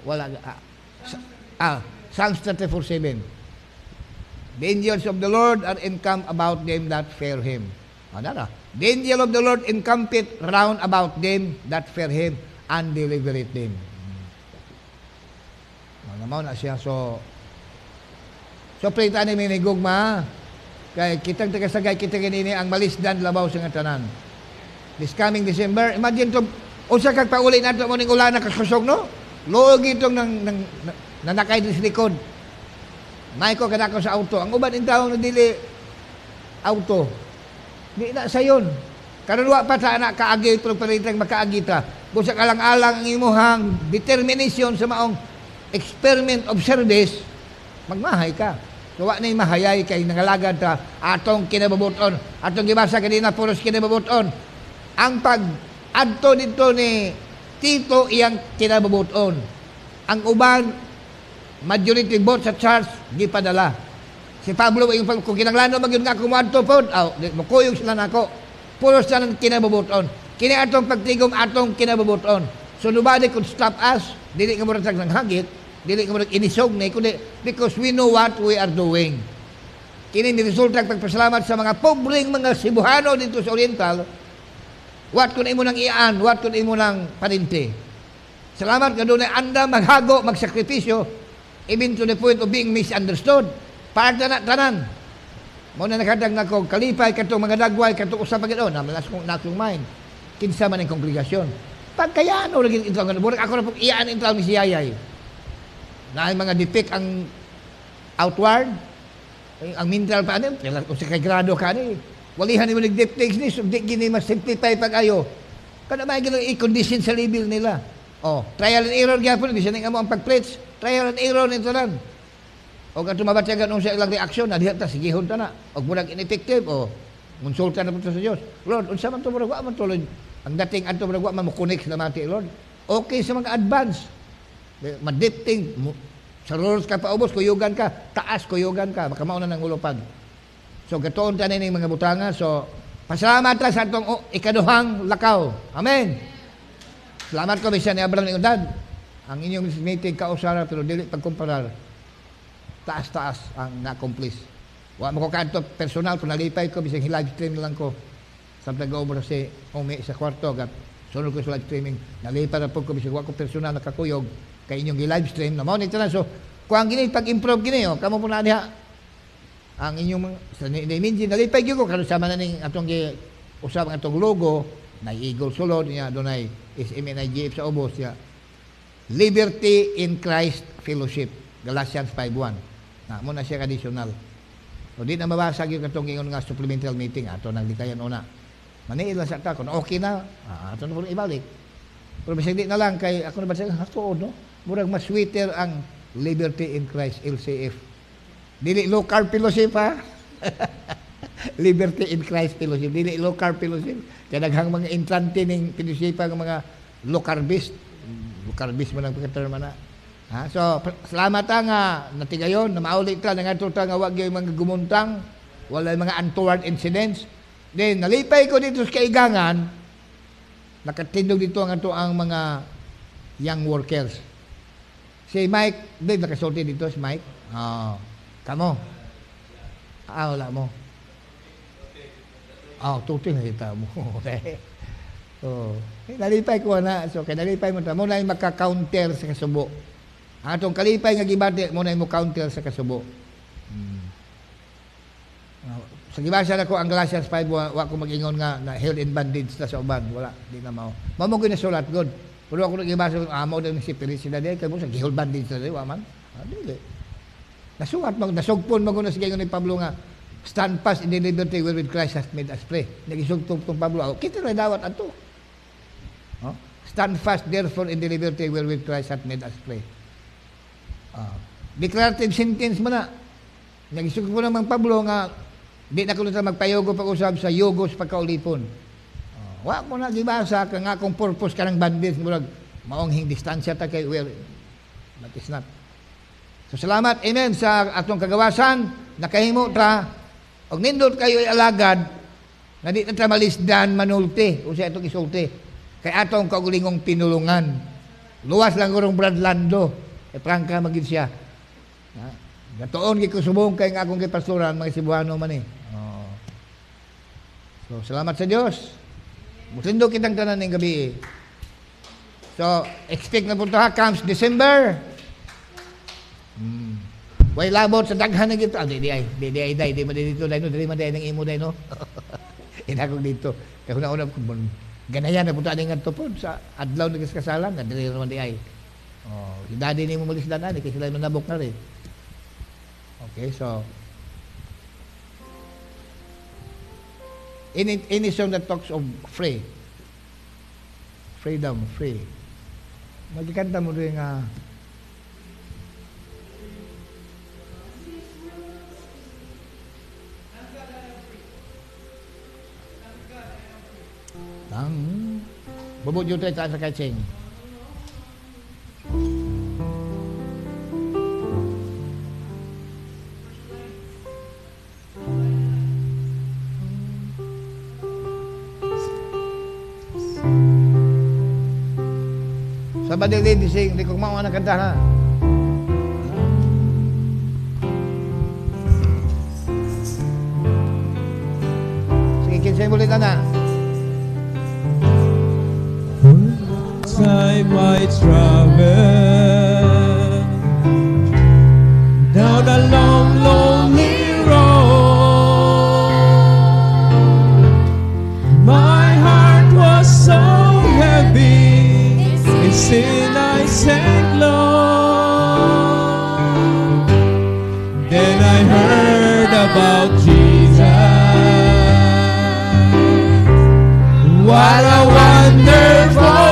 Wala Psalms 34:7. The angels of the Lord are encamped about them that fear Him. The angel of the Lord encampeth round about them that fear Him and delivereth them. Namaw na siya. So pray tayo ni Gugma. Kaya kitang tagasagay, kita ganini ang malisdan labaw sa nga tanan. This coming December, imagine to, unsa kag pauli nato mo ning ulan na kasusog, no? Luog itong nanakay din sa likod. May ko kanako sa auto. Ang uban in taong na dili auto. Di na sayon. Karon wa pa ta anak kaagi pero palitang makaagita. Busa alang-alang ang imuhang determination sa maong experiment of service, magmahay ka. So wa nay mahayay kay nangalagad ta atong kinabubuton. Atong gibasa kanina puros kinabubuton. Ang pag adto dito ni Tito iyang kinabubuton. Ang uban majority vote sa church gipadala. Si Pablo yung kung kinanglano magyud nga kumadto pod, mukuyog sila nako. Puros sa nang kinabubuton. Kini atong pagtigom atong kinabubuton. So nobody could stop us. Dili ka mo ratag ng hagit, dili ka mo inisog na kundi because we know what we are doing. Kini ni resulta pagpasalamat sa mga pobreng mga Cebuano dito sa Oriental. What kun imo nang iaan, what kun imo nang paninti. Salamat ka doon ay anda maghago, magsakripisyo, even to the point of being misunderstood. Para tanan. Muna nakadag na ko, kalipay katong mga dagway, katong usap pagkito, namalas kong nakong mind. Kinsa man ang kongregasyon. Pagkayano, lagi ito ang ganun. Ako na pong iyaan ito ni si Yayay. Na mga depict ang outward, ang mental pa ano, kung sa kagrado ka ni, walihan ni mo nag-depicts ni, so di gini mas simplify pag-ayo. Kada may ganun i-condition sa label nila. Trial and error gyapon, di siya nga mo ang pag-preach. Trial and error nito lang. O kato mabatya ganun sa ilang reaksyon, diha ta sigihon ta na. Og murag ineffective konsulta na punta sa Dios. Lord, unsa man to murag wa man to ang dating adto murag wa man mo connect sa mati, Lord. Okay sa mga advance. Madipting sa rules ka paubos, kuyugan ka, taas kuyugan ka, baka mauna nang ulupag. So gatoon ta ni mga butanga. So pasalamat ta sa atong ikaduhang lakaw. Amen. Salamat ko bisan ni Abraham ni Udad. Ang inyong meeting kausara pero dili pagkumparar. Taas-taas ang na-accomplish. Wa mo ko kanto personal kung nalipay ko bisang live stream lang ko. Samtang go-over si umi sa kwarto gat sunod ko sa live streaming. Nalipay na po ko bisang wa ko personal nakakuyog kay inyong live stream na monitor na. So kung ang gini pag-improve gini kamo po na diha ang inyong sa ni nalipay gyud ko karon sama na ning atong usab ang atong logo na eagle sulod niya dunay SMNIGF sa ubos niya. Liberty in Christ Fellowship. Galatians 5:1. Muna siya additional. O di na mabasag yung katong ingon nga supplemental meeting ato nang dikayan una. Maniila sa ta kun okay na. Ato na po ibalik. Pero bisag di na lang kay ako na ba sa tuod no. Murag mas sweeter ang Liberty in Christ LCF. Dili low carb fellowship ha. Liberty in Christ Fellowship. Dili low carb fellowship. Kaya daghang mga entrante ning fellowship ang mga low carbist. Low carbist man ang pagka-term na. So, salamat nga natigayon na maulit ka na nga tuta nga wag yung mga gumuntang, wala yung mga untoward incidents. Then, nalipay ko dito sa kaigangan, nakatindog dito ang mga young workers. Si Mike, Dave, nakasulti dito si Mike. Kamo? Wala mo. Tuting na kita mo. Nalipay ko na. So, kaya nalipay mo na yung maka-counter sa kasubo. Ang atong kalipay nga gibati mo na mo counter sa kasubo. Sa gibasa na ko ang Galatians 5 wa ko mag-ingon nga na held in bondage ta sa uban, wala di na mao. Mamo gyud na sulat god. Pero ako gibasa amo din si Perisida di kay mo sa held bondage ta di wa man. Dili. Nasulat nasugpon mo na sige ni Pablo nga stand fast in the liberty wherewith Christ has made us free. Nagisugtong tong Pablo. Kita na dawat ato. Stand fast therefore in the liberty wherewith Christ has made us free. Declarative sentence mo na. Nagisugpo naman Pablo nga di na kuno ta magpayogo pag-usab sa yugos pagkaulipon. Wa mo na gibasa ka nga kung purpose ka ng bandits murag maong hing distansya ta kay well But it's not. So salamat, amen, sa atong kagawasan, nakahimo ta, og nindot kayo alagad, nga di na ta malisdan manulti, o siya itong isulti, kay atong kaugulingong tinulungan. Luwas lang kurong Bradlando, prangka magin siya. Gatoon gikusubong kay nga akong kay pastoran, mga Cebuano man eh. Oh. So salamat sa Dios. Mutindo kitang tanan ng gabi. So, expect na punta ha, comes December. Way labot sa daghan na gito. Di mo dito, di mo ng imo day, no? Inakog dito. Kaya una-una, ganayan na punta ng po sa adlaw ng kasalan, na dili naman di ay. Oh, idadi ni mo mulis danan, kasi sila manabok na rin. Okay, so, any song that talks of freedom, free. Magkikanta mo rin nga, bubod yung tayo sa kaching. Sa badili dising, di ko mga kanta ha. Sige, kinsay mo ulit na. I might travel down a long, lonely road. My heart was so heavy, in sin I sank low. Then I heard about Jesus. What a wonderful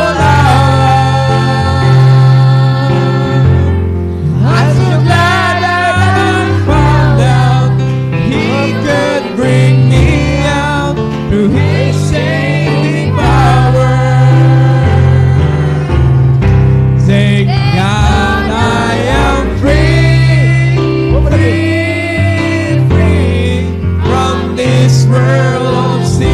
world of sin.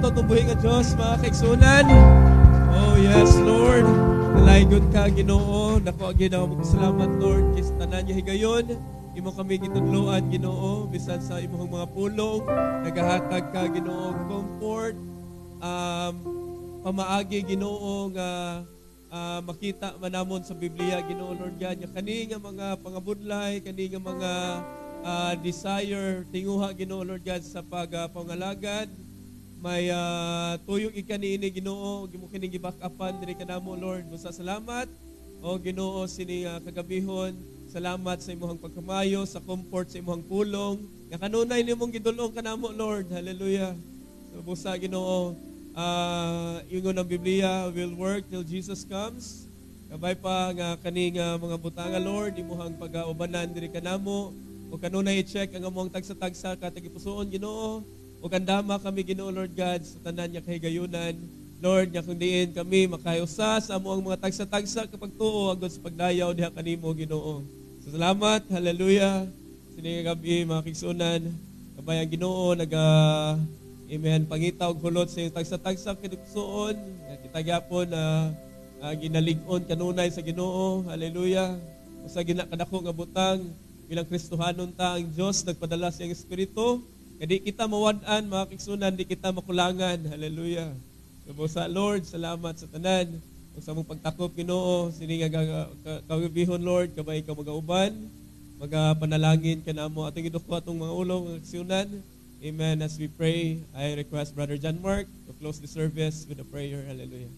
nato itong buhay nga Diyos, mga kaigsunan. Oh yes, Lord. Nalaygon ka, Ginoo. Nako, Ginoo, magpasalamat, Lord. Kis tanan niya higayon. Imo kami gitudloan, Ginoo. Bisan sa imong mga pulong. Nagahatag ka, Ginoo, comfort. Pamaagi, Ginoo, nga makita manamon sa Biblia, Ginoo, Lord God. Kani nga mga pangabudlay, kani nga mga desire, tinguha, Ginoo, Lord God, sa pangalagad. May tuyong ikaniini, Ginoo, gimo kining gibackupan diri kanamo, Lord. Musa salamat. O Ginoo, sini kagabihon, salamat sa imong pagkamayo, sa comfort sa imong pulong. Nga kanunay nimong gidulong kanamo, Lord. Hallelujah. So musa, Ginoo, ingon ang Biblia will work till Jesus comes. Kabay pa nga kaning mga butanga, Lord, imuhang pag-ubanan diri kanamo. O kanunay i-check ang among tagsa-tagsa katagipusoon, Ginoo. O kandama kami, Ginoo, Lord God, sa tanan niya kahigayunan. Lord, nga kung diin kami makayusa sa among mga tagsa-tagsa kapag tuo agad sa pagdayaw diha kanimo, Ginoo. So, salamat, hallelujah. Sining gabi, mga kigsunan, kabayang Ginoo, Amen, pangitaw og hulot sa iyong tagsa-tagsa kinigsuon. Kita gyapon ginalig-on kanunay sa Ginoo, hallelujah. Sa ginakadako nga butang bilang Kristohanon ta, ang Dios nagpadala sa iyang Espiritu. Kadi kita mawad-an, mga kigsunan, di kita makulangan. Hallelujah. So, sa Lord, salamat sa tanan. Kung sa mong pagtakop, Ginoo, sini nga kawibihon, Lord, kabay ka magauban, magapanalangin ka na mo. Atong iduko atong mga ulong, mga kigsunan. Amen. As we pray, I request Brother John Mark to close the service with a prayer. Hallelujah.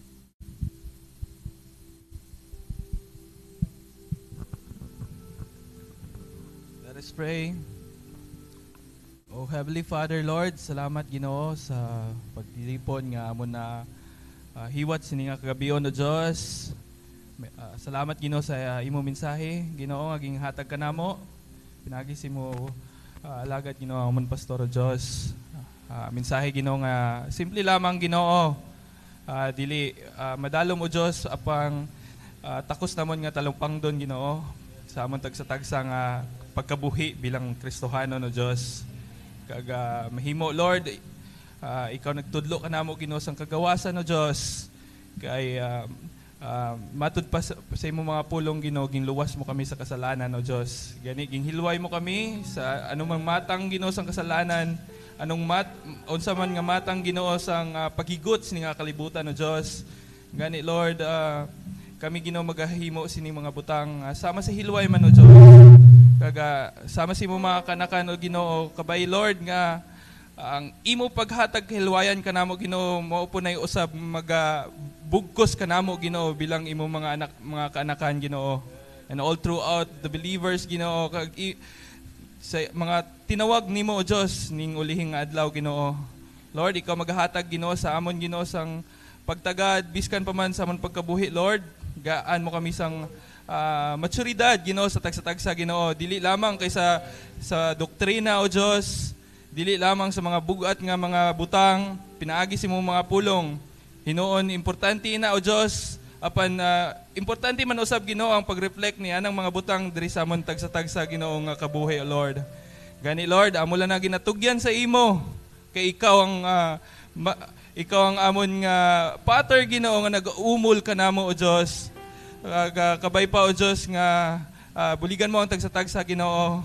Let us pray. Oh Heavenly Father, Lord, salamat Ginoo sa pagtilipon nga amon na hiwat sini nga kagabion o Dios. Salamat Ginoo sa imo mensahe, Ginoo, aging hatag kanamo. Pinagi si mo alagad Ginoo amon pastor o Dios. Mensahe Ginoo nga simple lamang Ginoo. Dili madalom o Dios apang takos namon nga talumpangdon Ginoo sa amon tagsa-tagsa nga pagkabuhi bilang Kristohanon o Dios. Kaga mahimo Lord, ikaw nagtudlo ka namo Ginoo sang kagawasan no Dios. Kay matud pa sa imong mga pulong Ginoo, ginluwas mo kami sa kasalanan no Dios. Gani ginghilway mo kami sa anumang matang Ginoo sang kasalanan, unsa man nga matang Ginoo sang paghigot sini nga kalibutan no Dios. Gani Lord, kami Ginoo magahimo sini mga butang sama sa hilway man no Dios. Kaga sama si mo mga kanakan o Ginoo, kabay Lord nga ang imo paghatag hilwayan kanamo Ginoo, mao po nay usab magabugkos kanamo Ginoo bilang imo mga anak, mga kaanakan Ginoo. And all throughout the believers Ginoo, kag sa mga tinawag nimo o Dios ning ulihing adlaw Ginoo. Lord, ikaw maghatag Ginoo sa amon Ginoo sang pagtagad biskan pa man sa amon pagkabuhi Lord. Gaan mo kami sang maturidad Ginoo sa tagsa-tagsa Ginoo, dili lamang kaysa sa doktrina o Dios, dili lamang sa mga bugat nga mga butang pinaagi si mo mga pulong. Hinuon importante na o Dios apan importante man usab Ginoo ang pag-reflect ni anang mga butang diri sa amon tagsa-tagsa Ginoo nga kabuhi o Lord. Gani Lord, amo lang na ginatugyan sa imo kay ikaw ang amon nga Pater Ginoo nga nag-umol kanamo o Dios. Kabay pa o Diyos nga buligan mo ang tagsa-tagsa Ginoo,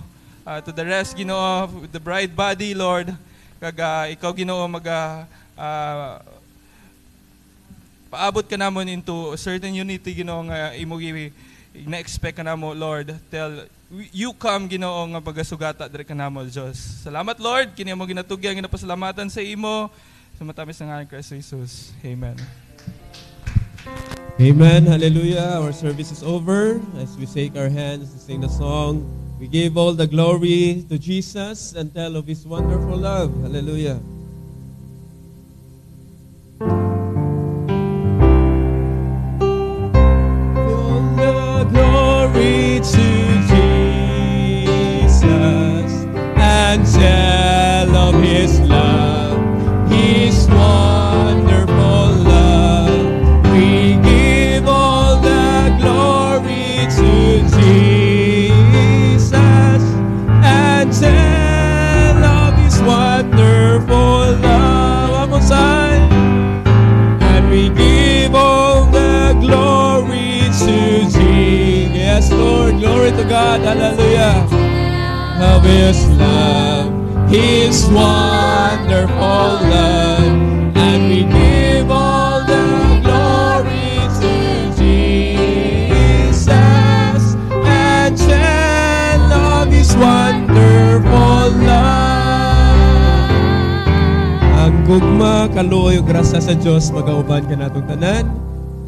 to the rest Ginoo, the bride body Lord. Ikaw Ginoo paabot ka namon into certain unity Ginoo nga imo na-expect ka namo Lord. Till you come Ginoo nga pagasugata diri kanamo Dios. Salamat Lord kini mo ginatugyan ginapasalamatan sa imo sa matamis nga ngalan ni Kristo Jesus. Amen. Amen. Hallelujah. Our service is over. As we shake our hands to sing the song, we give all the glory to Jesus and tell of His wonderful love. Hallelujah. All the glory to Jesus and tell of His love, His wonderful love. We give all the glory to Jesus and tell of His wonderful Yes, Lord. Glory to God. Hallelujah. Of His love, His wonderful love, and we give all the glory to Jesus and tell of His wonderful love. Ang gugma, kaluoy, grasya sa Diyos, magauban ka natong tanan.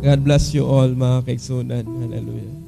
God bless you all, mga kaigsunan. Hallelujah.